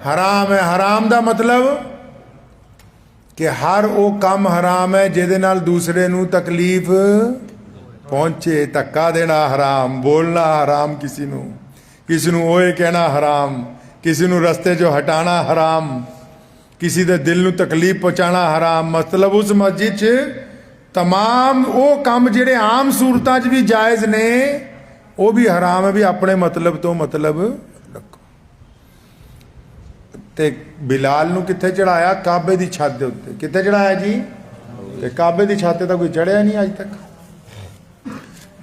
हराम है। हराम का मतलब कि हर वो काम हराम है जिहदे नाल दूसरे नूं तकलीफ पहुंचे। धक्का देना हराम, बोलना हराम, किसी नूं ओए कहना हराम, किसी नूं रस्ते चो हटाना हराम, किसी दे दिल नूं तकलीफ पहुंचाना हराम। मतलब उस मस्जिद च तमाम वो काम जिहड़े आम सूरतां च भी जायज़ ने वो भी हराम है। भी अपने मतलब तो मतलब रखो। ते बिलाल नूं कित्थे चढ़ाया? काबे दी छत दे उत्ते। कित्थे चढ़ाया जी? ते काबे दी छत ते कोई चढ़िया नहीं अज तक,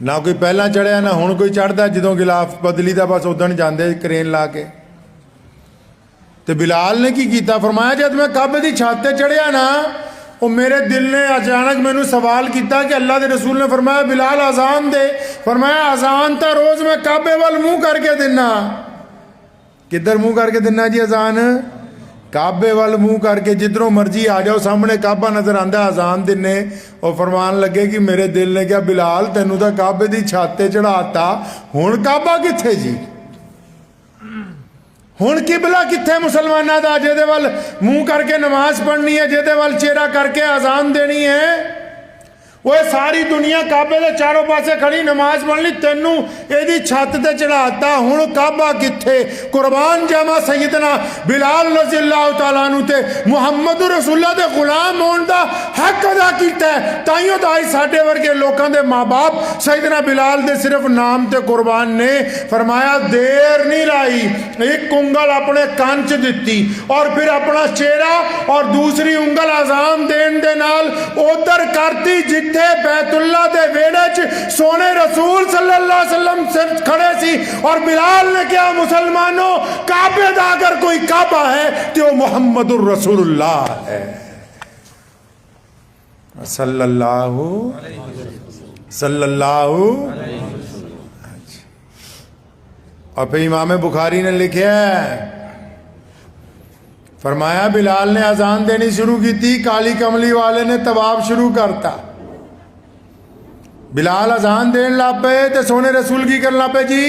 ना कोई पहला चढ़िया ना हुण कोई चढ़दा। जदों गिलाफ बदली दा बस उदण जांदे क्रेन ला के। ते बिलाल ने की कीता? फरमाया जब मैं काबे दी छत ते चढ़िया ना, वो मेरे दिल ने अचानक मैनू सवाल किया कि अल्लाह के रसूल ने फरमाया बिलाल अजान दे। फरमाया अजान तो रोज मैं काबे वाल मुंह करके देना। किधर मुंह करके देना जी अजान? काबे वाल मुंह करके। जिधरों मर्जी आ जाओ सामने काबा नजर आंदा, अजान दिने। और फरमान लगे कि मेरे दिल ने कहा बिलाल तेनू तो काबे की छत ते चढ़ाता, हुण काबा कित्थे जी? हुण किबला कित्थे मुसलमानां दा, जिहदे वल मूँह करके नमाज पढ़नी है, जिहदे वल चेहरा करके अजान देनी है। वो सारी दुनिया काबे के चारों पासे खड़ी नमाज पढ़ ली, तेनू एदी छत ते चढ़ाता, हुण काबा कित्थे। कुर्बान जावा सैयदना बिलाल रज़ी अल्लाह तआला अन्हु ते मुहम्मद रसूलुल्लाह दे गुलाम होने का हक अदा किया है। ताइयों तो आज साडे वर्गे लोगों के माँ बाप सैयदना बिलाल दे सिर्फ नाम ते कुर्बान ने। फरमाया देर नहीं लाई, एक उंगल अपने कान च दिती और फिर अपना चेहरा और दूसरी उंगल अजान देन दे नाल उधर करती जिथे बैतुल्ला दे वेड़े च सोने रसूल सल्लल्लाहु अलैहि वसल्लम से खड़े सी। और बिलाल ने कहा मुसलमानों, काबे दा अगर कोई काबा है तो मुहम्मदुर रसूलुल्लाह है सल्लल्लाहु। और फिर इमाम बुखारी ने लिखा है, फरमाया बिलाल ने अजान देनी शुरू की थी, काली कमली वाले ने तवाफ शुरू करता। बिलाल अजान देन लग पे तो सोने रसूल की करन लग पे जी,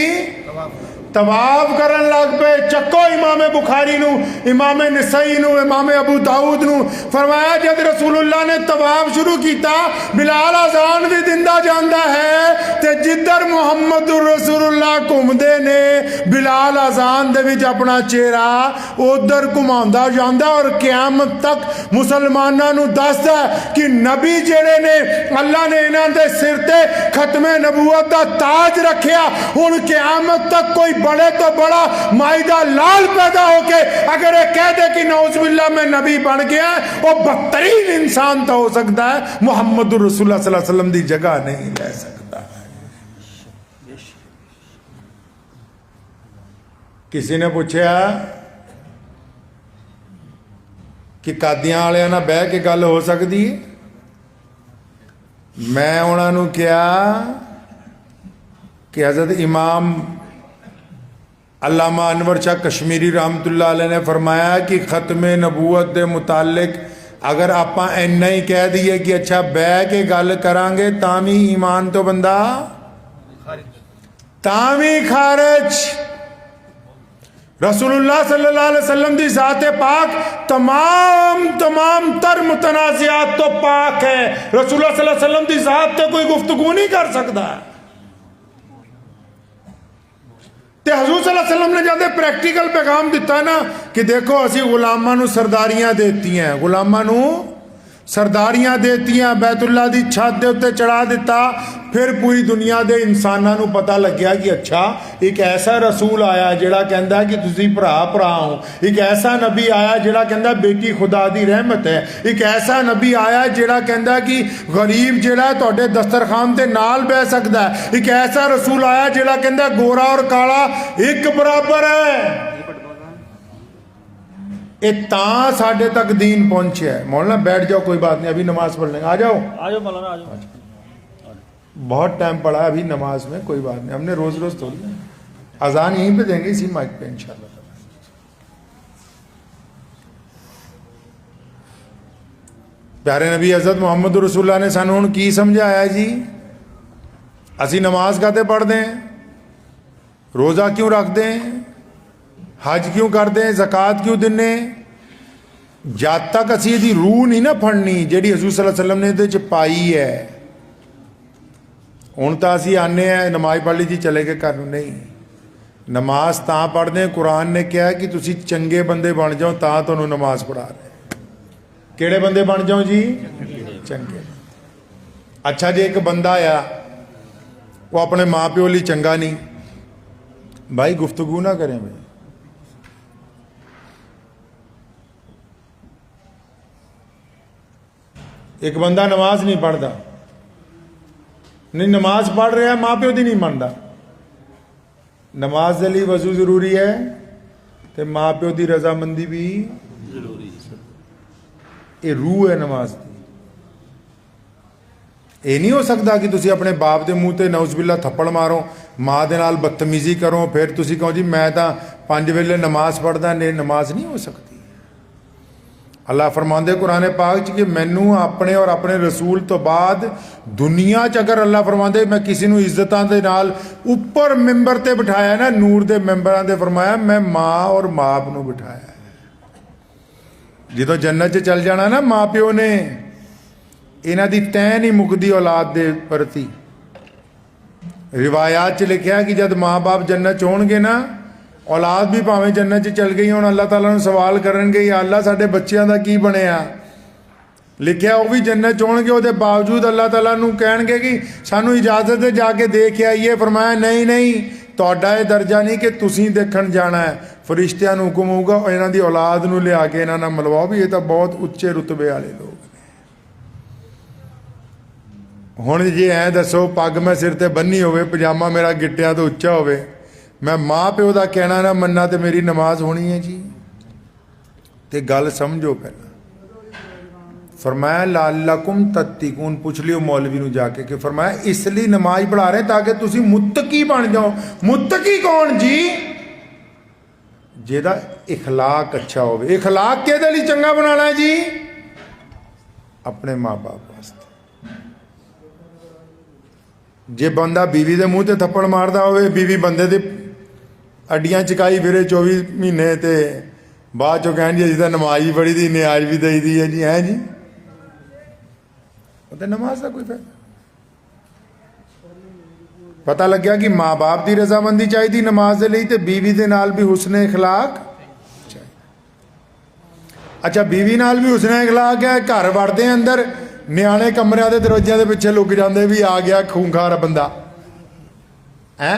तवाफ करन लग पे। चक्को इमाम बुखारी नू, इमाम नसई नू, इमाम अबू दाऊद नू। फरमाया जब रसूलुल्लाह ने तवाफ शुरू किया, बिलाल अजान भी दिंदा जांदा है ते जिधर मुहम्मद रसूलुल्लाह घूमदे ने बिलाल अजान दे विच अपना चेहरा उधर घुमाउंदा जांदा। और क़यामत तक मुसलमानां नू दसदा कि नबी जेड़े ने अल्लाह ने इन्हां दे सिर ते खत्मे नबूवत दा ताज रखिया। हुण क़यामत तक कोई बड़े तो बड़ा माइदा लाल पैदा होके अगर ये कह दे कि नौजुबिल्लाह में नबी बन गया, वो बदतरीन इंसान तो हो सकता है, मुहम्मद रसूलुल्लाह सल्लल्लाहु अलैहि वसल्लम की जगह नहीं ले सकता। किसी ने पूछा कि कादियां वालियां नाल बह के गल हो सकती है। मैं उन्होंने कहा कि हज़रत इमाम अल्लामा अनवर शाह कश्मीरी रहमतुल्लाह अलैह ने फरमाया कि खत्म नबूवत के मुतालिक अगर आप इन्ना ही कह दिए कि अच्छा बह के गल करांगे तामी ईमान तो बंदा तामी खारिज। रसूलुल्लाह सल्लल्लाहु अलैहि वसल्लम की ज़ात पाक तमाम तर मुतनाज़ियात तो पाक है। रसूलुल्लाह सल्लल्लाहु अलैहि वसल्लम की ज़ात ते कोई गुफ्तगू नहीं कर सकता। ते हजूर सल्लल्लाहु अलैहि वसल्लम ने जाते प्रैक्टिकल पैगाम दिता ना कि देखो असी गुलामां नू सरदारियां देतियां, गुलामां नू सरदारियां देतियां, बैतुल्ला दी छत दे उत्ते चढ़ा दिता। फिर पूरी दुनिया के इंसानों नू पता लग्या कि अच्छा एक ऐसा रसूल आया जिहड़ा कहंदा कि तुसीं भरा भरा हो, एक ऐसा नबी आया जिहड़ा कहंदा बेटी खुदा दी रहमत है, एक ऐसा नबी आया जिहड़ा कहंदा कि गरीब जिहड़ा तुहाडे दस्तरखान ते नाल बह सकदा है, एक ऐसा रसूल आया जिहड़ा कहंदा गोरा और काला एक बराबर है। ये तां साडे तक दीन पहुंचे है। मौलाना बैठ जाओ, कोई बात नहीं, अभी नमाज पढ़ लेंगे। आ जाओ मौलाना, आ जाओ। बहुत टाइम पड़ा है अभी नमाज में, कोई बात नहीं, हमने रोज रोज थोड़ी अजान यहीं पे देंगे इसी माइक पे इंशाल्लाह। प्यारे नबी हज़रत मुहम्मद रसूलुल्लाह ने सानू हुण की समझाया जी, असी नमाज काते पढ़ते हैं, रोज़ा क्यों रखते हैं, हज क्यों करते हैं, ज़कात क्यों दिने। जद तक असी इहदी रूह नहीं ना फड़नी जिहड़ी हज़ूर सल्लल्लाहु अलैहि वसल्लम ने इहदे च पाई है। हुण तां असी आने हैं नमाज पढ़ ली जी चले गए घर, नहीं, नमाज तां पढ़ते हैं, कुरान ने कहा कि तुसी चंगे बंदे बन जाओ तां तुहानूं नमाज पढ़ा रहे। किहड़े बंदे बन जाओ जी, चंगे। अच्छा जे एक बंदा आ वो अपने माँ प्यो लिए चंगा नहीं, भाई गुफ्तगू ना करें भाई। एक बंदा नमाज नहीं पढ़ता, नहीं नमाज पढ़ रहा है, माँ प्यो की नहीं मानता। नमाज के लिए वजू जरूरी है तो माँ प्यो की रजामंदी भी जरूरी है। ये रूह है नमाज की। ये नहीं हो सकता कि तुसी अपने बाप के मूँह से नौज़बिल्ला थप्पड़ मारो, माँ के नाल बदतमीजी करो, फिर तुसी कहो जी मैं तो 5 वेले नमाज पढ़दा। नहीं, नमाज नहीं हो सकती। अल्लाह फरमाते कुरान पाक च कि मैनू अपने और अपने रसूल तो बाद दुनिया च अगर अल्लाह फरमाते मैं किसी नू इज्जतां दे नाल उपर मैंबर ते बिठाया ना, नूर दे मैंबरां ते फरमाया मैं माँ और बाप नू बिठाया। जो जन्नत च चल जाना ना माँ प्यो ने, इन्हां दी तैं नहीं मुकदी औलाद दे प्रति। रिवायात च लिखिया कि जब माँ बाप जन्नत च होणगे ना, औलाद भी भावें जन्नत च चल गई, हुण अल्लाह ताला नूं सवाल करनगे या अल्लाह साडे बच्चियां दा की बनिया। लिखिया वो भी जन्नत च होणगे, उहदे बावजूद अल्लाह ताला नूं कहणगे कि सानू इजाजत दे जाके देख आइए। फरमाया नहीं नहीं, तुहाडा ये दर्जा नहीं कि तुसीं देखण जाना है, फरिश्तियां नूं हुक्म होऊगा इन्हां दी औलाद नूं लिया के इन्हां नाल मिलवाओ भी ये तां बहुत उच्चे रुतबे वाले लोग ने। हुण जे ऐ दसो पग मैं सिर ते बन्नी होवे, पजामा मेरा गिट्टियां तो उच्चा होवे, मैं माँ प्यो का कहना ना मन्ना तो मेरी नमाज होनी है जी। तो गल समझो पहला। फरमाया लालकुम तत्तिकून, पूछ लियो मौलवी नूं जाके कि फरमाया इसलिए नमाज पढ़ा रहे ताकि तुसी मुत्तकी बन जाओ। मुत्तकी कौन जी? जेदा इखलाक अच्छा होवे। इखलाक किहदे लई चंगा बनाना है जी? अपने माँ बाप वास्ते। जे बंदा बीवी दे मुँह ते थप्पड़ मारदा होवे, बीवी बंदे दे अड्डियां चकाई फिरे 24 महीने, तो बाद चो कह जी अजी तो नमाज भी पढ़ी दी, न्याज भी दई दी है जी। है जी, तो नमाज का कोई फायदा। पता लग गया कि माँ बाप की रजामंदी चाहिए नमाज के लिए, तो बीवी के नाल भी हुस्न इखलाक चाहिए। अच्छा बीवी नाल भी हुस्न इखलाक है, घर वड़दे अंदर न्याणे कमरिਆਂ ਦੇ दरवाजिਆਂ ਦੇ ਪਿੱਛੇ लुक जाते भी आ गया खूंखार बंदा है।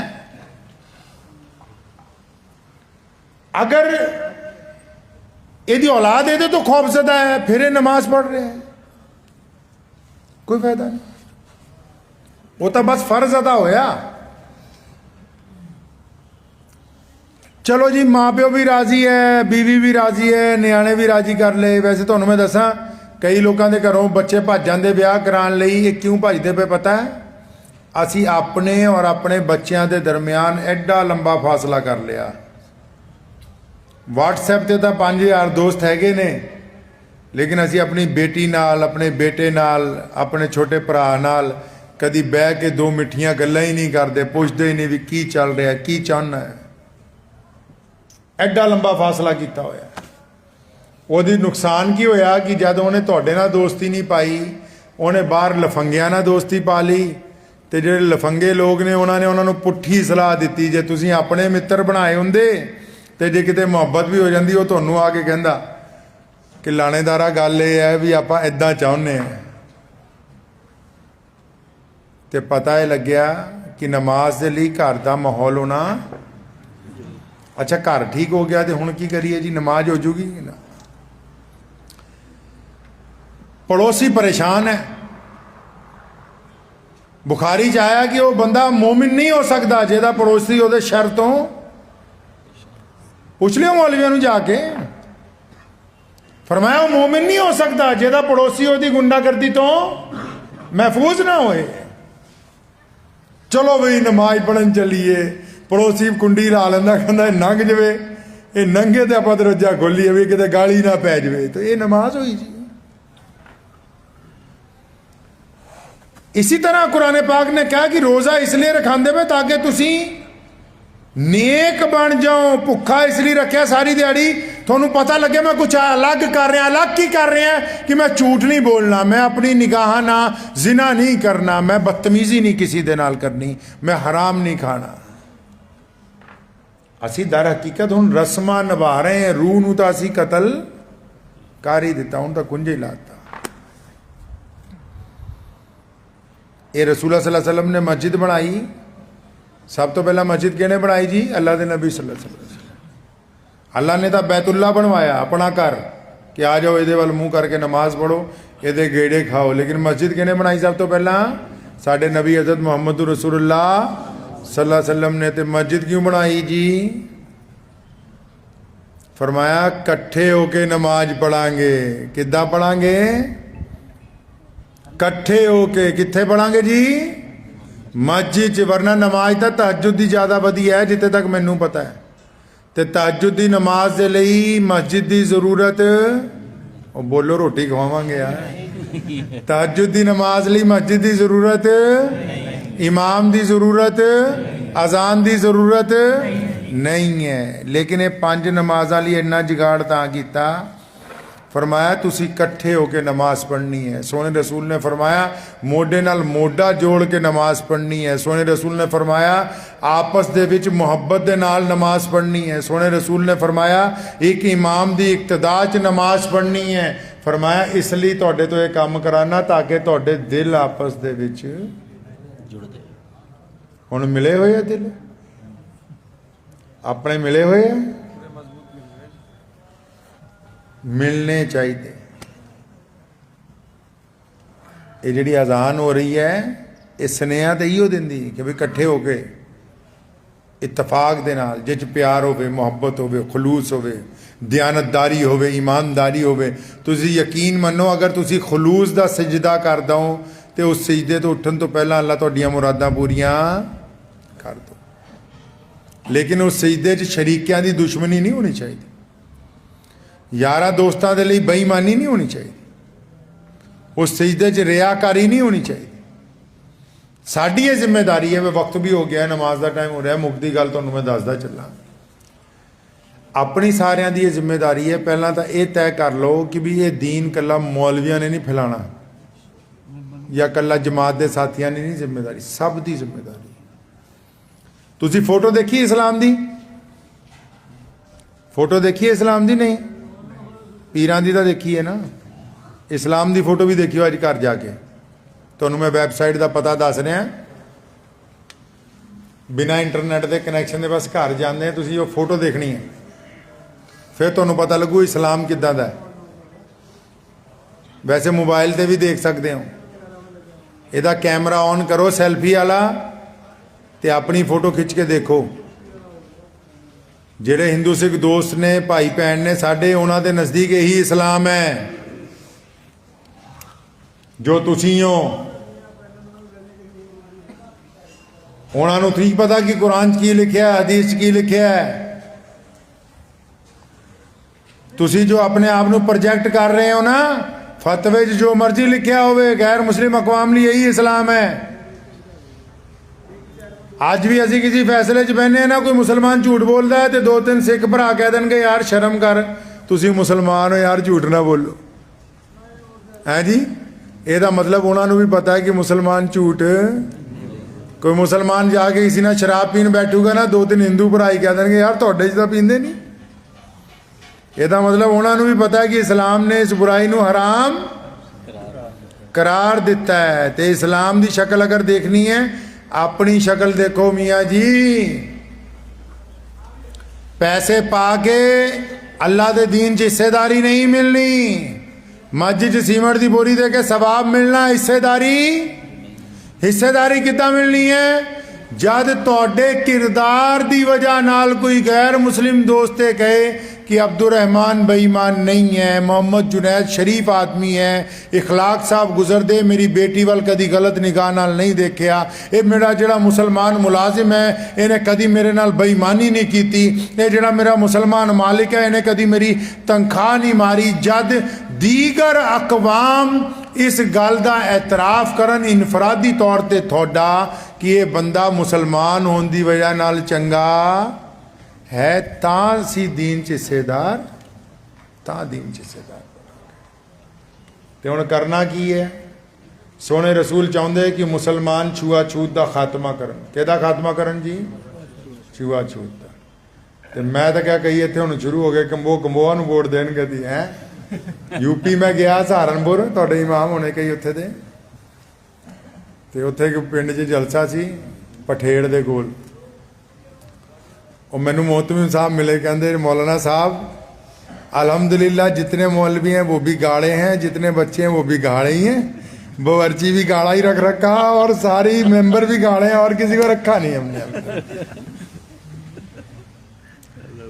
अगर यदि औलाद ये तो खौफजदा है, फिर ये नमाज पढ़ रहे हैं, कोई फायदा नहीं। वो तो बस फर्ज अदा होया। चलो जी माँ प्यो भी राजी है, बीवी भी राजी है, न्याणे भी राजी कर ले। वैसे तो मैं दसा कई लोगों के घरों बच्चे भज जाते ब्याह कराने लई। ये क्यों भजते पे पता है? असी अपने और अपने बच्चों के दरम्यान एडा लंबा फासला कर लिया। व्हाट्सएप ते तो 5000 दोस्त हैगे ने, लेकिन असी अपनी बेटी नाल, अपने बेटे नाल, अपने छोटे भरा नाल कदी बह के दो मिठियां गल्लां ही नहीं करते, पुछते ही नहीं भी की चल रहा है, की चाहना है। एडा लंबा फासला किया होया। ਉਹਦੀ नुकसान की होया कि जब उन्हें तुहाडे नाल दोस्ती नहीं पाई, उन्हें बाहर लफंगियां नाल दोस्ती पा ली, तो ਜਿਹੜੇ लफंगे लोग ने उन्होंने पुट्ठी सलाह दी। जे तुसीं अपने मित्र बनाए होंदे तो जे किते मुहब्बत भी हो जाती, वो तुहानूं आके कहंदा कि लाणेदारा गल ये है भी आपां इदां चाहुंदे हैं। तो पता यह लग्या कि नमाज के लिए घर का माहौल होना। अच्छा घर ठीक हो गया तो हुण की करिए जी? नमाज हो जूगी ना? पड़ोसी परेशान है। बुखारी च आया कि वह बंदा मोमिन नहीं हो सकता जेदा पड़ोसी वो शर तो, पूछ लियो मौलवियों नूं जाके। फरमाया वो मोमिन नहीं हो सकता जेदा पड़ोसी वो गुंडागर्दी तो महफूज ना होए। चलो बई नमाज पढ़न चलीए, पड़ोसी कुंडी ला लेंदा, कहंदा लंघ जावे, ये नंगे तो आप दरवाजा खोलीए भी किते गाली ना पै जाए, तो ये नमाज हुई जी। इसी तरह कुरान पाक ने कहा कि रोज़ा इसलिए रखांदे पे ताकि तुसी नेक बन जाओ। भुखा इसलिए रखा सारी दिहाड़ी, थोनू पता लगे मैं कुछ अलग कर रहा। अलग की कर रहे हैं कि मैं झूठ नहीं बोलना, मैं अपनी निगाह ना जिना नहीं करना, मैं बदतमीजी नहीं किसी दे नाल करनी, मैं हराम नहीं खाना। असी दर हकीकत हुण रस्मां निभा रहे हैं, रूह नूं तां असी कतल कर ही दिता, हुण तां कुंजे ही लाता। ये रसूलुल्लाह सल्लल्लाहु अलैहि वसल्लम ने मस्जिद बनाई। सब तो पहला मस्जिद किहने बनाई जी? अल्लाह के नबी सल्लल्लाहु अलैहि वसल्लम। अल्लाह ने तो बैतुल्ला बनवाया अपना घर कि आ जाओ ये वाल मुँह करके नमाज पढ़ो, ये गेड़े खाओ। लेकिन मस्जिद किहने बनाई? सब तो पहला साडे नबी हज़रत मुहम्मद रसूलुल्लाह सल्लल्लाहु अलैहि वसल्लम ने। तो मस्जिद क्यों बनाई जी? फरमाया कट्ठे होके नमाज पढ़ांगे। किद्दां पढ़ांगे? कट्ठे होके। कित्थे पढ़ांगे जी? मस्जिद च। वरना नमाज तो तहज्जुद की ज़्यादा वधिया है जितने तक मैनू पता है। तो तहज्जुद की नमाज के लिए मस्जिद की जरूरत ਉਹ ਬੋਲੋ ਰੋਟੀ ਖਵਾਵਾਂਗੇ ਯਾਰ। ਤਹੱਜੁਦ ਦੀ ਨਮਾਜ਼ ਲਈ ਮਸਜਿਦ ਦੀ ਜ਼ਰੂਰਤ, ਇਮਾਮ ਦੀ ਜ਼ਰੂਰਤ, ਅਜ਼ਾਨ ਦੀ ਜ਼ਰੂਰਤ ਨਹੀਂ ਹੈ। ਲੇਕਿਨ ਇਹ 5 ਨਮਾਜ਼ਾਂ ਲਈ ਇੰਨਾ ਜੁਗਾੜ ਤਾਂ ਕੀਤਾ, फरमाया तुसी इकट्ठे होके नमाज पढ़नी है। सोने रसूल ने फरमाया मोढे नाल मोढा जोड़ के नमाज पढ़नी है। सोने रसूल ने फरमाया आपस दे विच मुहब्बत दे नाल नमाज पढ़नी है। सोने रसूल ने फरमाया एक इमाम दी इक्तदा च नमाज पढ़नी है। फरमाया इसलिए तुहाडे तो ये काम कराना ताकि तुहाडे दिल आपस दे विच जुड़दे। हुण मिले होए दिल अपने मिले होए मिलने चाहिए। ये जी अजान हो रही है ये स्नेहा तो इो दिंदी कि भी इकट्ठे हो के इतफाक दे नाल जिस प्यार होवे, मुहब्बत होवे, खलूस होवे, दयानतदारी होवे, ईमानदारी होवे। तुसी यकीन मनो अगर तुसी खलूस दा सजदा कर दो तो उस सजदे तो उठन तो पहला अल्लाह तुहाडियां मुरादां पूरियां कर दो। लेकिन उस सजदे च शरीकियां दी दुश्मनी नहीं होनी चाहिए, यारा दोस्तों के लिए बेईमानी नहीं होनी चाहिए, उस सजदे च रियाकारी नहीं होनी चाहिए। साड़ी ये जिम्मेदारी है। वक्त भी हो गया, नमाज का टाइम हो रहा है, मुकदी गल तुहानूं मैं दसदा चला। अपनी सारियां दी ये जिम्मेदारी है। पहला तो यह तय कर लो कि भी ये दीन कला मौलवियां ने नहीं फैलाना या कला जमात के साथियों ने नहीं, जिम्मेदारी सब की जिम्मेदारी। तुसी फोटो देखी इस्लाम की? फोटो देखी इस्लाम की? नहीं, पीरां दी तां देखी है ना। इस्लाम की फोटो भी देखियो अज घर जाके। तुहानूं मैं वैबसाइट का पता दस रहा, बिना इंटरनेट के कनैक्शन के बस घर जाते तुसीं वो फोटो देखनी है, फिर तुहानूं पता लगू इस्लाम किद्दां दा है। वैसे मोबाइल ते भी देख सकते हो। इहदा कैमरा ऑन करो सैल्फी वाला ते अपनी फोटो खिंच के देखो। ਜਿਹੜੇ हिंदू सिख दोस्त ने, भाई भैन ने साढ़े, उन्हों के नज़दीक यही इस्लाम है जो तुसी हो। उन्होंने ठीक पता कि कुरान च की लिखा है, हदीस च की लिखा है। तुसी जो अपने आप को प्रोजेक्ट कर रहे हो ना, फतवे च जो मर्जी लिखा होवे, गैर मुस्लिम अकवाम लिए यही इस्लाम है। अज भी असी किसी फैसले च बहने ना, कोई मुसलमान झूठ बोलता है तो 2-3 सिख भरा कह देंगे यार शर्म कर, तुसी मुसलमान हो यार, झूठ ना बोलो है जी। ਇਹਦਾ मतलब उन्होंने भी पता है कि मुसलमान झूठ। कोई मुसलमान जाके किसी ने शराब पीन बैठूगा ना, 2-3 हिंदू भराई कह देंगे यार तुहाडे च तां पींदे नहीं। ਇਹਦਾ मतलब उन्होंने भी पता है कि इस्लाम ने इस बुराई नूं हराम करार दिता है। तो इस्लाम की शक्ल अगर देखनी है, अपनी शक्ल देखो मियाँ जी। पैसे पाके अल्लाह के दीन च हिस्सेदारी नहीं मिलनी। मस्जिद च सीमेंट की बोरी दे के सवाब मिलना, हिस्सेदारी किद्दां मिलनी है? जद तुहाडे किरदार की वजह नाल कोई गैर मुस्लिम दोस्त कहे कि अब्दुलरहमान बेईमान नहीं है, मोहम्मद जुनैद शरीफ आदमी है, इखलाक साहब गुजरदे मेरी बेटी वाल कदी गलत निगाह नाल नहीं देखा, ये मेरा जिहड़ा मुसलमान मुलाजिम है इन्हें कदी मेरे नाल बेईमानी नहीं की, ये जिहड़ा मेरा मुसलमान मालिक है इन्हें कदी मेरी तनख्वाह नहीं मारी। जद दीगर अकवाम इस गल का एतराफ़ करन इनफरादी तौर पर थोड़ा कि ये बंदा मुसलमान होने की वजह नाल चंगा है, तां सी दीन च हिस्सेदार, तां दीन च हिस्सेदार। तो हुण करना की है? सोने रसूल चाहते कि मुसलमान छूआछूत का खात्मा करन। किहदा खात्मा करन जी? छूआछूत का। तो मैं तो क्या कही इत्थे हुण शुरू हो गए कंबोआ नूं वोट देणगे दी है। यूपी मैं गया सहारनपुर, तुहाडे इमाम होने कई उत्थे दे, ते उत्थे पिंड च जलसा सी पठेड़ दे कोल। और मैनू मोहतमी साहब मिले, कहते मौलाना साहब अल्हम्दुलिल्लाह जितने मौलवी हैं वो भी गाड़े हैं, जितने बच्चे हैं वो भी गाड़े ही हैं, बावर्ची भी गाड़ा ही रख रखा और सारी मेंबर भी गाड़े हैं और किसी को रखा नहीं हमने।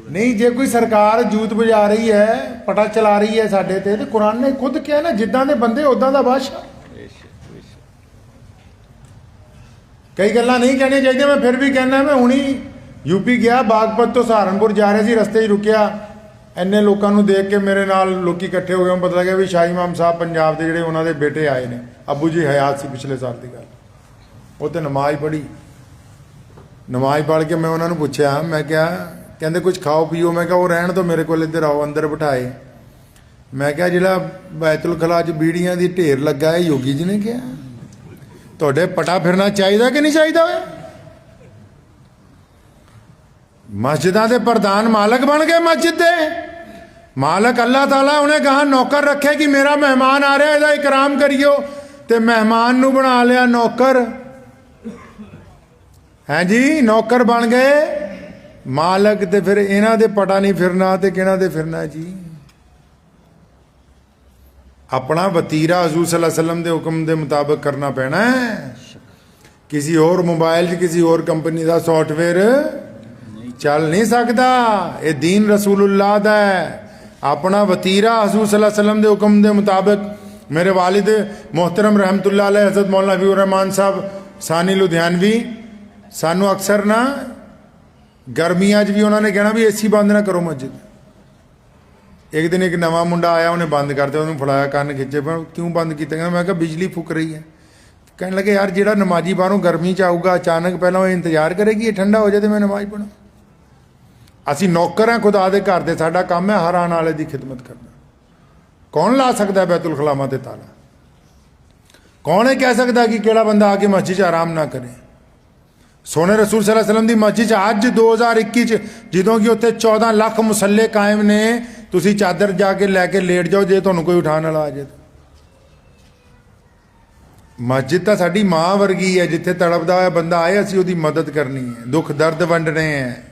नहीं जे कोई सरकार जूत बजा रही है, पटा चला रही है साडे ते, तो कुरान ने खुद कहा ना जिद्दां दे बंदे उदां दा बादशाह। कई गल्लां नहीं कहनी चाहिए, मैं फिर भी कहना, मैं हुणी यूपी गया बागपत तो सहारनपुर जा रहे थे, रस्ते ही रुकिया, ਇੰਨੇ ਲੋਕਾਂ ਨੂੰ ਦੇਖ ਕੇ ਮੇਰੇ ਨਾਲ ਲੋਕੀ ਇਕੱਠੇ ਹੋ ਗਏ, ਪਤਾ ਲੱਗਿਆ ਵੀ ਸ਼ਾਹ ਇਮਾਮ ਸਾਹਿਬ ਪੰਜਾਬ ਦੇ ਜਿਹੜੇ ਉਹਨਾਂ ਦੇ ਬੇਟੇ ਆਏ ਨੇ, ਅੱਬੂ ਜੀ ਹਯਾਤ ਸੀ ਪਿਛਲੇ ਸਾਲ ਦੀ ਗੱਲ। ਉਹ ਤੇ ਨਮਾਜ਼ ਪੜ੍ਹੀ, ਨਮਾਜ਼ ਪੜ੍ਹ ਕੇ ਮੈਂ ਉਹਨਾਂ ਨੂੰ ਪੁੱਛਿਆ, ਮੈਂ ਕਿਹਾ, ਕਹਿੰਦੇ ਕੁਝ ਖਾਓ ਪੀਓ। ਮੈਂ ਕਿਹਾ ਉਹ ਰਹਿਣ ਤੋਂ ਮੇਰੇ ਕੋਲ ਇੱਧਰ ਆਓ। ਅੰਦਰ ਬਿਠਾਏ। ਮੈਂ ਕਿਹਾ ਜਿਹੜਾ ਬੈਤੁਲ ਖਲਾ 'ਚ ਬੀੜੀਆਂ ਦੀ ਢੇਰ ਲੱਗਾ ਹੈ ਯੋਗੀ ਜੀ ਨੇ ਕਿਹਾ, ਤੁਹਾਡੇ ਪਟਾ ਫਿਰਨਾ ਚਾਹੀਦਾ ਕਿ ਨਹੀਂ ਚਾਹੀਦਾ ਓਏ? ਮਸਜਿਦਾਂ ਦੇ ਪ੍ਰਧਾਨ ਮਾਲਕ ਬਣ ਗਏ, ਮਸਜਿਦ ਦੇ ਮਾਲਕ ਅੱਲਾਹ ਤਾਲਾ। ਉਹਨੇ ਕਹਾ ਨੌਕਰ ਰੱਖੇ ਕਿ ਮੇਰਾ ਮਹਿਮਾਨ ਆ ਰਿਹਾ, ਇਹਦਾ ਇਕਰਾਮ ਕਰਿਓ, ਤੇ ਮਹਿਮਾਨ ਨੂੰ ਬਣਾ ਲਿਆ ਨੌਕਰ। ਹੈ ਜੀ, ਨੌਕਰ ਬਣ ਗਏ ਮਾਲਕ। ਤੇ ਫਿਰ ਇਹਨਾਂ ਦੇ ਪਟਾ ਨਹੀਂ ਫਿਰਨਾ ਤੇ ਕਿਹਨਾਂ ਦੇ ਫਿਰਨਾ ਜੀ? ਆਪਣਾ ਵਤੀਰਾ ਹਜ਼ੂਰ ਸੱਲੱਲਾਹੁ अलैहि वसल्लम ਦੇ ਹੁਕਮ ਦੇ ਮੁਤਾਬਕ ਕਰਨਾ ਪੈਣਾ ਹੈ। ਕਿਸੇ ਹੋਰ ਮੋਬਾਈਲ 'ਚ ਕਿਸੇ ਹੋਰ ਕੰਪਨੀ ਦਾ ਸੌਫਟਵੇਅਰ ਚੱਲ ਨਹੀਂ ਸਕਦਾ। ਇਹ ਦੀਨ ਰਸੂਲੁल्लाह ਦਾ ਹੈ। ਆਪਣਾ ਵਤੀਰਾ ਹਜ਼ੂਰ ਸੱਲੱਲਾਹੁ अलैहि वसल्लम ਦੇ ਹੁਕਮ ਦੇ ਮੁਤਾਬਕ। ਮੇਰੇ ਵਾਲਿਦ ਮੁਹਤਰਮ ਰਹਿਮਤੁल्लाह अलैह हज़रत मौलाना हबीबुर रहमान साहब सानी लुधियानवी ਸਾਨੂੰ ਅਕਸਰ ਨਾ ਗਰਮੀਆਂ 'ਚ ਵੀ ਉਹਨਾਂ ਨੇ ਕਹਿਣਾ ਵੀ ਏਸੀ ਬੰਦ ਨਾ ਕਰੋ ਮਸਜਿਦ। ਇੱਕ ਦਿਨ ਇੱਕ ਨਵਾਂ ਮੁੰਡਾ ਆਇਆ, ਉਹਨੇ ਬੰਦ ਕਰਤੇ, ਉਹਨੂੰ ਫੜਾਇਆ, ਕੰਨ ਖਿੱਚੇ। ਪਰ ਕਿਉਂ ਬੰਦ ਕੀਤਾ? ਕਹਿੰਦਾ ਮੈਂ ਕਿਹਾ ਬਿਜਲੀ ਫੁੱਕ ਰਹੀ ਹੈ। ਕਹਿਣ ਲੱਗੇ ਯਾਰ ਜਿਹੜਾ ਨਮਾਜ਼ੀ ਬਾਹਰੋਂ ਗਰਮੀ 'ਚ ਆਊਗਾ ਅਚਾਨਕ, ਪਹਿਲਾਂ ਉਹ ਇੰਤਜ਼ਾਰ ਕਰੇਗੀ ਇਹ ਠੰਡਾ ਹੋ ਜਾਏ ਤੇ ਮੈਂ ਨਮਾਜ਼ ਪੜ੍ਹਾਂ। ਅਸੀਂ ਨੌਕਰ ਹਾਂ ਖੁਦਾ ਦੇ ਘਰ ਦੇ, ਸਾਡਾ ਕੰਮ ਹੈ ਹਰ ਆਉਣ ਵਾਲੇ ਦੀ ਖਿਦਮਤ ਕਰਨਾ। ਕੌਣ ਲਾ ਸਕਦਾ ਬੈਤੁਲ ਖਲਾਮਾ ਤੇ ਤਾਲਾ? ਕੌਣ ਇਹ ਕਹਿ ਸਕਦਾ ਕਿ ਕਿਹੜਾ ਬੰਦਾ ਆ ਕੇ ਮਸਜਿਦ 'ਚ ਆਰਾਮ ਨਾ ਕਰੇ? ਸੋਹਣੇ ਰਸੂਲ ਸੱਲੱਲਾਹੁ अलैहि वसल्लम ਦੀ ਮਸਜਿਦ 'ਚ ਅੱਜ 2021 'ਚ ਜਦੋਂ ਕਿ ਉੱਥੇ 14 ਲੱਖ ਮੁਸੱਲੇ ਕਾਇਮ ਨੇ, ਤੁਸੀਂ ਚਾਦਰ ਜਾ ਕੇ ਲੈ ਕੇ ਲੇਟ ਜਾਓ ਜੇ ਤੁਹਾਨੂੰ ਕੋਈ ਉਠਾਉਣ ਵਾਲਾ ਆ ਜਾਏ। ਮਸਜਿਦ ਤਾਂ ਸਾਡੀ ਮਾਂ ਵਰਗੀ ਹੈ, ਜਿੱਥੇ ਤੜਪਦਾ ਹੋਇਆ ਬੰਦਾ ਆਏ ਅਸੀਂ ਉਹਦੀ ਮਦਦ ਕਰਨੀ ਹੈ, ਦੁੱਖ ਦਰਦ ਵੰਡਣੇ ਹੈ,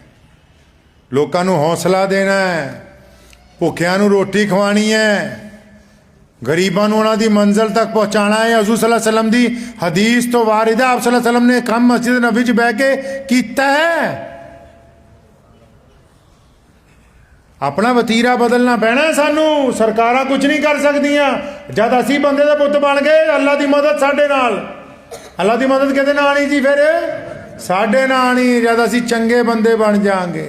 ਲੋਕਾਂ ਨੂੰ ਹੌਸਲਾ ਦੇਣਾ ਹੈ, ਭੁੱਖਿਆਂ ਨੂੰ ਰੋਟੀ ਖਵਾਣੀ ਹੈ, ਗਰੀਬਾਂ ਨੂੰ ਉਹਨਾਂ ਦੀ ਮੰਜ਼ਿਲ ਤੱਕ ਪਹੁੰਚਾਉਣਾ ਹੈ। ਹਜ਼ੂਰ ਸੱਲੱਲਾਹੁ अलैहि वसल्लम ਦੀ ਹਦੀਸ ਤੋਂ ਵਾਰਿਦ ਹੈ, ਆਪ ਸੱਲੱਲਾਹੁ अलैहि वसल्लम ਨੇ ਕੰਮ ਮਸਜਿਦ ਨਬੀ 'ਚ ਬਹਿ ਕੇ ਕੀਤਾ ਹੈ। ਆਪਣਾ ਵਤੀਰਾ ਬਦਲਣਾ ਪੈਣਾ ਸਾਨੂੰ। ਸਰਕਾਰਾਂ ਕੁਝ ਨਹੀਂ ਕਰ ਸਕਦੀਆਂ। ਜਦ ਅਸੀਂ ਬੰਦੇ ਦੇ ਪੁੱਤ ਬਣ ਗਏ, ਅੱਲਾ ਦੀ ਮਦਦ ਸਾਡੇ ਨਾਲ। ਅੱਲਾ ਦੀ ਮਦਦ ਕਿਹਦੇ ਨਾਲ ਆਣੀ ਜੀ? ਫਿਰ ਸਾਡੇ ਨਾਲ ਆਣੀ ਜਦ ਅਸੀਂ ਚੰਗੇ ਬੰਦੇ ਬਣ ਜਾਾਂਗੇ।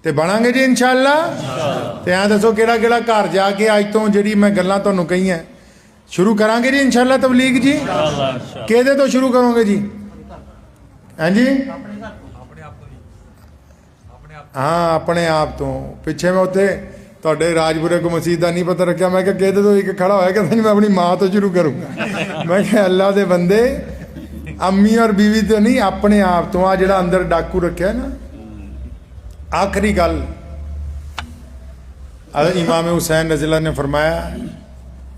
ਤੇ ਬਣਾਂਗੇ ਜੀ ਇਨਸ਼ਾਅੱਲਾ। ਤੇ ਐਂ ਦੱਸੋ ਕਿਹੜਾ ਕਿਹੜਾ ਘਰ ਜਾ ਕੇ ਅੱਜ ਤੋਂ ਜਿਹੜੀ ਮੈਂ ਗੱਲਾਂ ਤੁਹਾਨੂੰ ਕਹੀਆਂ ਸ਼ੁਰੂ ਕਰਾਂਗੇ ਜੀ ਇਨਸ਼ਾਅੱਲਾ ਤਬਲੀਗ ਜੀ? ਕਿਹਦੇ ਤੋਂ ਸ਼ੁਰੂ ਕਰੋਗੇ ਜੀ? ਹਾਂਜੀ, ਹਾਂ ਆਪਣੇ ਆਪ ਤੋਂ। ਪਿੱਛੇ ਮੈਂ ਉੱਥੇ ਤੁਹਾਡੇ ਰਾਜਪੁਰੇ ਕੋ ਮਸਜਿਦ ਦਾ ਨਹੀਂ ਪਤਾ ਰੱਖਿਆ, ਮੈਂ ਕਿਹਾ ਕਿਹਦੇ ਤੋਂ ਇੱਕ ਖੜਾ ਹੋਇਆ, ਕਹਿੰਦਾ ਮੈਂ ਆਪਣੀ ਮਾਂ ਤੋਂ ਸ਼ੁਰੂ ਕਰੂੰਗਾ। ਮੈਂ ਕਿਹਾ ਅੱਲਾ ਦੇ ਬੰਦੇ, ਅੰਮੀ ਔਰ ਬੀਵੀ ਤੋਂ ਨਹੀਂ, ਆਪਣੇ ਆਪ ਤੋਂ। ਆ ਜਿਹੜਾ ਅੰਦਰ ਡਾਕੂ ਰੱਖਿਆ ਨਾ, आखिरी गल इमाम हुसैन रज़ियल्लाहु ने फरमाया,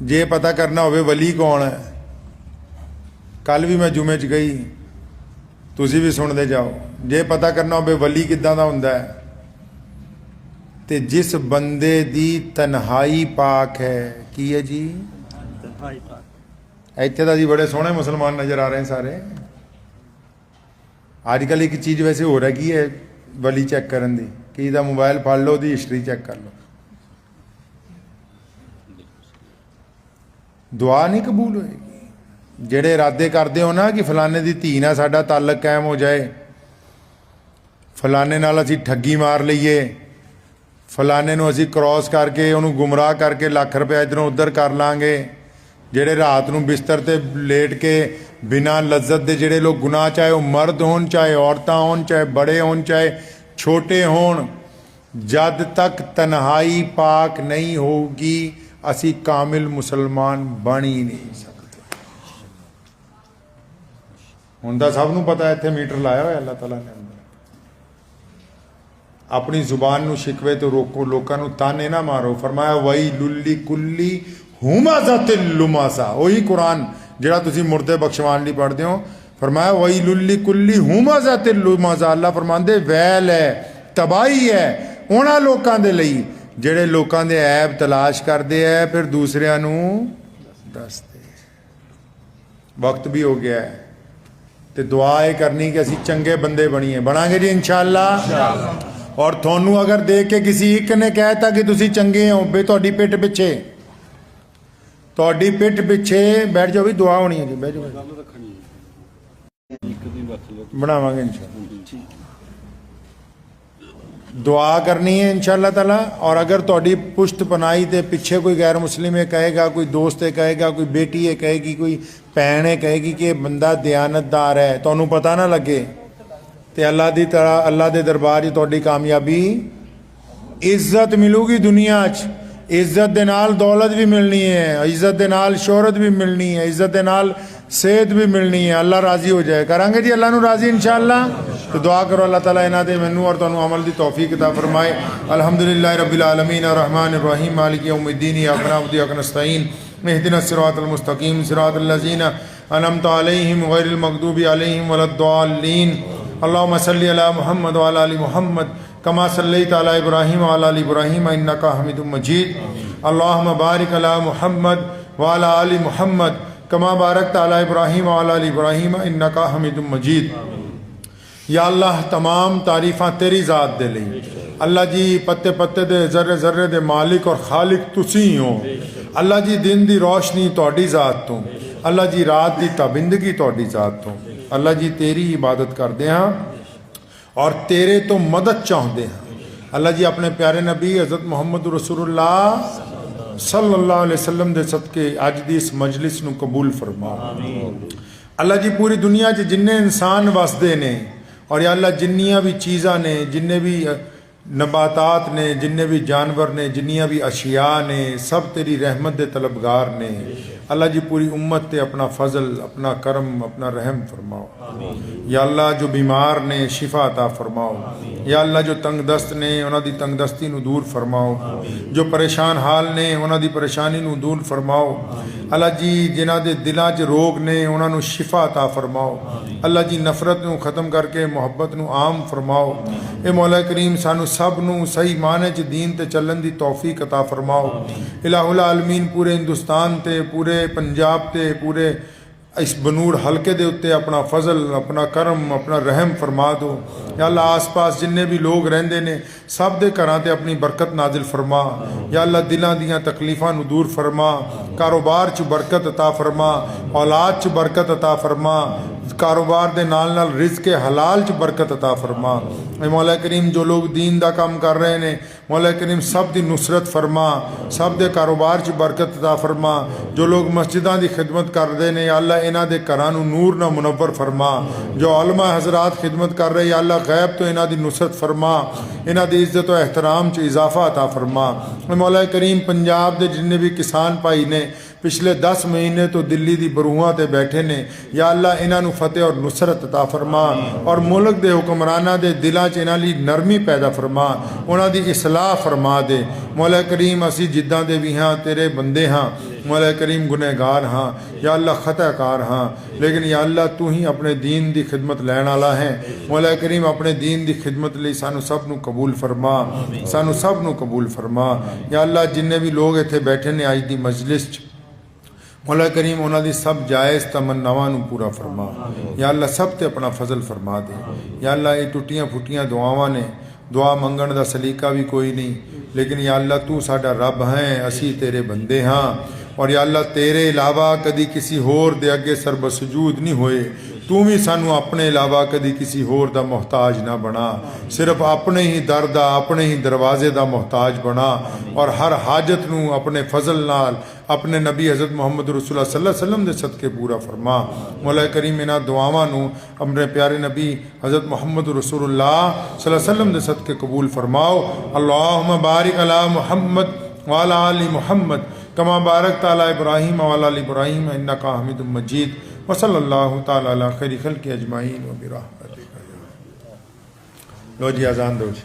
जे पता करना होवे वली कौन है, कल भी मैं जुमे च गई, तुसी भी सुनते जाओ, जे पता करना होवे वली किदां दा हुंदा है, ते जिस बंदे दी तन्हाई पाक है। की है जी? इत्थे तां जी बड़े सोहने मुसलमान नज़र आ रहे हैं सारे। अजकल एक चीज़ वैसे हो रही है वली चैक करन दी, कि दा मोबाइल फड़ लो, दी हिस्टरी चैक कर लो। दुआ नहीं कबूल होएगी। जेड़े इरादे करते हो ना कि फलाने दी धी नाल साडा ताल्लुक कायम हो जाए, फलाने नाल असीं ठगी मार लईए, फलाने नूं असीं क्रॉस करके उहनूं गुमराह करके लाख रुपया इधरों उधर कर लांगे, जेड़े रात नूं बिस्तर ते लेट के बिना लज्जत दे जेड़े लोग गुनाह, चाहे वो मर्द होन, चाहे औरतां होन, चाहे बड़े होन, चाहे छोटे होन, जद तक तन्हाई पाक नहीं होगी असी कामिल मुसलमान बन ही नहीं सकते। हुण तां सब नूं पता इत्थे मीटर लाया होया अल्लाह ताला ने अंदर। अपनी जुबान नूं शिकवे तो रोको, लोकां नूं ताने ना मारो। फरमाया वही लुल्ली कुल्ली हुमाज़ातिल लुमाज़ा, वही कुरान ਜਿਹੜਾ ਤੁਸੀਂ ਮੁਰਦੇ ਬਖਸ਼ਵਾਉਣ ਲਈ ਪੜ੍ਹਦੇ ਹੋ। फरमाया वही लुल्ली कुल्ली हुमाज़ातिल लुमाज़ा, अल्लाह फरमांदे वैल है, तबाही है ਉਹਨਾਂ ਲੋਕਾਂ ਦੇ ਲਈ ਜਿਹੜੇ ਲੋਕਾਂ ਦੇ ਐਬ ਤਲਾਸ਼ ਕਰਦੇ ਆ ਫਿਰ ਦੂਸਰਿਆਂ ਨੂੰ ਦੱਸਦੇ। ਵਕਤ ਵੀ ਹੋ ਗਿਆ ਹੈ ਤੇ ਦੁਆ ਇਹ ਕਰਨੀ ਕਿ ਅਸੀਂ ਚੰਗੇ ਬੰਦੇ ਬਣੀਏ। ਬਣਾਂਗੇ ਜੀ ਇਨਸ਼ਾਅੱਲਾ। ਔਰ ਤੁਹਾਨੂੰ ਅਗਰ ਦੇਖ ਕੇ ਕਿਸੇ ਇੱਕ ਨੇ ਕਹਿਤਾ ਕਿ ਤੁਸੀਂ ਚੰਗੇ ਹੋ, ਬੇ ਤੁਹਾਡੀ ਪਿੱਠ ਪਿੱਛੇ ਬੈਠ ਜਾਓ, ਵੀ ਦੁਆ ਹੋਣੀ ਹੈ ਜੀ। ਬੈਠ ਜਾਓ, ਬਣਾਵਾਂਗੇ ਇਨਸ਼ਾਅੱਲਾ। दुआ करनी है इंशाअल्लाह ताला। और अगर ਤੁਹਾਡੀ पुश्त पनाई ते पिछे कोई गैर मुस्लिम है कहेगा, कोई दोस्त है कहेगा, कोई बेटी है कहेगी, कोई भैन है कहेगी कि बंदा दयानतदार है, ਤੁਹਾਨੂੰ पता ना लगे तो अल्लाह की तरह अल्लाह के दरबार च ਤੁਹਾਡੀ कामयाबी इज्जत मिलूगी दुनिया च। इज्जत दे नाल दौलत भी मिलनी है, इज्जत दे नाल शोहरत भी मिलनी है, इज्जत दे नाल सेहत भी मिलनी है। अल्लाह राजी हो जाए, करांगे जी अल्लाह नू राजी इंशाअल्लाह। तो दुआ करो अल्लाह ताला इन्हां दे मैनू और तुहानू अमल दी तौफीक अता फरमाए। अल्हम्दुलिल्लाहि रब्बिल आलमीन अर्रहमानिर रहीम मालिकि यौमिद्दीन इय्याका नअबुदु व इय्याका नस्तईन इहदिनस सिरातल मुस्तकीम सिरातल लज़ीना अनअमता अलैहिम गैरिल मग़दूबि अलैहिम वलद्दाल्लीन। अल्लाहुम्मा सल्लि अला मुहम्मद व अला आलि मुहम्मद कमा सल्लैता अला इब्राहीम व अला आलि इब्राहीम इन्नका हमीदुम मजीद। अल्लाहुम्मा बारिक अला मुहम्मद व अला आलि मुहम्मद कमा बारकता अला इब्राहीम व अला आलि इब्राहीम इन्नका हमीदुम मजीद। या अल्लाह तमाम तारीफ़ां तेरी ज़ात दे लई। अल्लाह जी पत्ते पत्ते दे जर्रे जर्रे दे मालिक और खालिक तुसी हो। अल्लाह जी दिन दी रोशनी तुहाडी ज़ात तो, अल्लाह जी रात दी ताबिंदगी तुहाडी ज़ात तो। अल्लाह जी तेरी इबादत करदे हाँ और तेरे तो मदद चाहते हैं। अल्लाह जी अपने प्यारे नबी हज़रत मुहम्मद रसूलुल्लाह सल्लल्लाहु अलैहि वसल्लम दे सदके अज दी इस मजलिस नू कबूल फरमाओ। अल्लाह जी पूरी दुनिया च जिन्ने इंसान वसदे ने और या अल्लाह जिन्नियां भी चीज़ां ने, जिन्ने भी नबातात ने, जिन्ने भी जानवर ने, जिन्नियां भी अशिया ने, सब तेरी रहमत दे तलबगार ने। अल्लाह जी पूरी उम्मत ते अपना फजल, अपना करम, अपना रहम फरमाओ। या अल्लाह जो बीमार ने शिफा अता फरमाओ। या अल्लाह जो तंगदस्त ने उन्हां दी तंगदस्ती नू दूर फरमाओ। जो परेशान हाल ने उन्हां दी परेशानी नू दूर फरमाओ। अल्लाह जी जिन्हां दे दिलां च रोग ने उन्हां नू शिफा अता फरमाओ। अल्लाह जी नफरत नू ख़त्म करके मुहब्बत नू आम फरमाओ। ए मौला करीम सानू सब नू सही माने च दीन ते चलन दी तौफीक अता फरमाओ। इलाहुल आलमीन पूरे हिंदुस्तान ते, पूरे पंजाब ते, पूरे इस बनूड़ हल्के दे उत्ते अपना फजल, अपना करम, अपना रहम फरमा दो। या अल्लाह आस पास जिन्ने भी लोग रहंदे ने सब दे घरां ते अपनी बरकत नाजिल फरमा। या अल्लाह दिलां दियां तकलीफ़ां नू दूर फरमा, कारोबार च बरकत अता फरमा, औलाद च बरकत अता फरमा, कारोबार दे नाल नाल रिज़्क़े हलाल च बरकत अता फरमा। ए मौला करीम जो लोग दीन दा काम कर रहे ने मौला करीम सब दी नुसरत फरमा, सब दे कारोबार च बरकत अता फरमा। जो लोग मस्जिदां दी खिदमत करदे ने या अल्लाह इन्हां दे घरां नू नूर ना मुनव्वर फरमा। जो उलमा हज़रात खिदमत कर रहे या अल्लाह गैब तो इन्हां दी नुसरत फरमा, इन्हां दी इज्जत और एहतराम च इजाफा अता फरमा। मौला करीम पंजाब दे जिन्ने भी किसान भाई ने पिछले 10 महीने तो दिल्ली दी बरूहां ते बैठे ने या अल्लाह इन्हां नू फतेह और नुसरत अता फरमा और मुल्क दे हुक्मरानां दे दिलां च इन्हां लई नरमी पैदा फरमा, उन्हां दी इस्लाह फरमा दे। मौला करीम असी जिद्दां दे भी हाँ तेरे बंदे हाँ, मौला करीम गुनहगार हाँ, या अल्लाह खताकार हाँ, लेकिन या अल्लाह तू ही अपने दीन दी खिदमत लैण वाला है। मौला करीम अपने दीन दी खिदमत लई सानू सब नू कबूल फरमा, सानू सब नू कबूल फरमा। या अल्लाह जिन्ने भी लोग इत्थे बैठे ने अज दी मजलिस च मौला करीम उन्हां दी सब जायज़ तमन्नावां नू पूरा फरमा। या अल्लाह सब ते अपना फजल फरमा दे। या अल्लाह ये टुटियां फुटियां दुआवां ने, दुआ मंगण दा सलीका भी कोई नहीं, लेकिन या अल्लाह तू साडा रब है, असी तेरे बंदे हाँ। और या अल्लाह तेरे अलावा कदी किसी होर दे अगे सरबसजूद नहीं होए। तू भी सानू अपने अलावा कदी किसी होर दा मोहताज ना बना, सिर्फ अपने ही दर दा, अपने ही दरवाजे दा मोहताज बना और हर हाजत नू अपने फजल नाल अपने नबी हज़रत मुहम्मद रसूलुल्लाह सल्लल्लाहु अलैहि वसल्लम दे सदके पूरा फरमा। मौला करीम इन्हां दुआवां नू अपने प्यारे नबी हज़रत मुहम्मद रसूलुल्लाह सल्लल्लाहु अलैहि वसल्लम दे सदके कबूल फरमाओ। अल्लाहुम्मा बारिक अला मुहम्मद व अला आलि मुहम्मद कमा बारकता अला इब्राहीम व अला आलि इब्राहीम इन्नका हमीदुम मजीद। व सल्लल्लाहु तआला अला खैरि खल्क़ि अजमाईन व बिरहमतिका। लो जी अज़ान दो जी।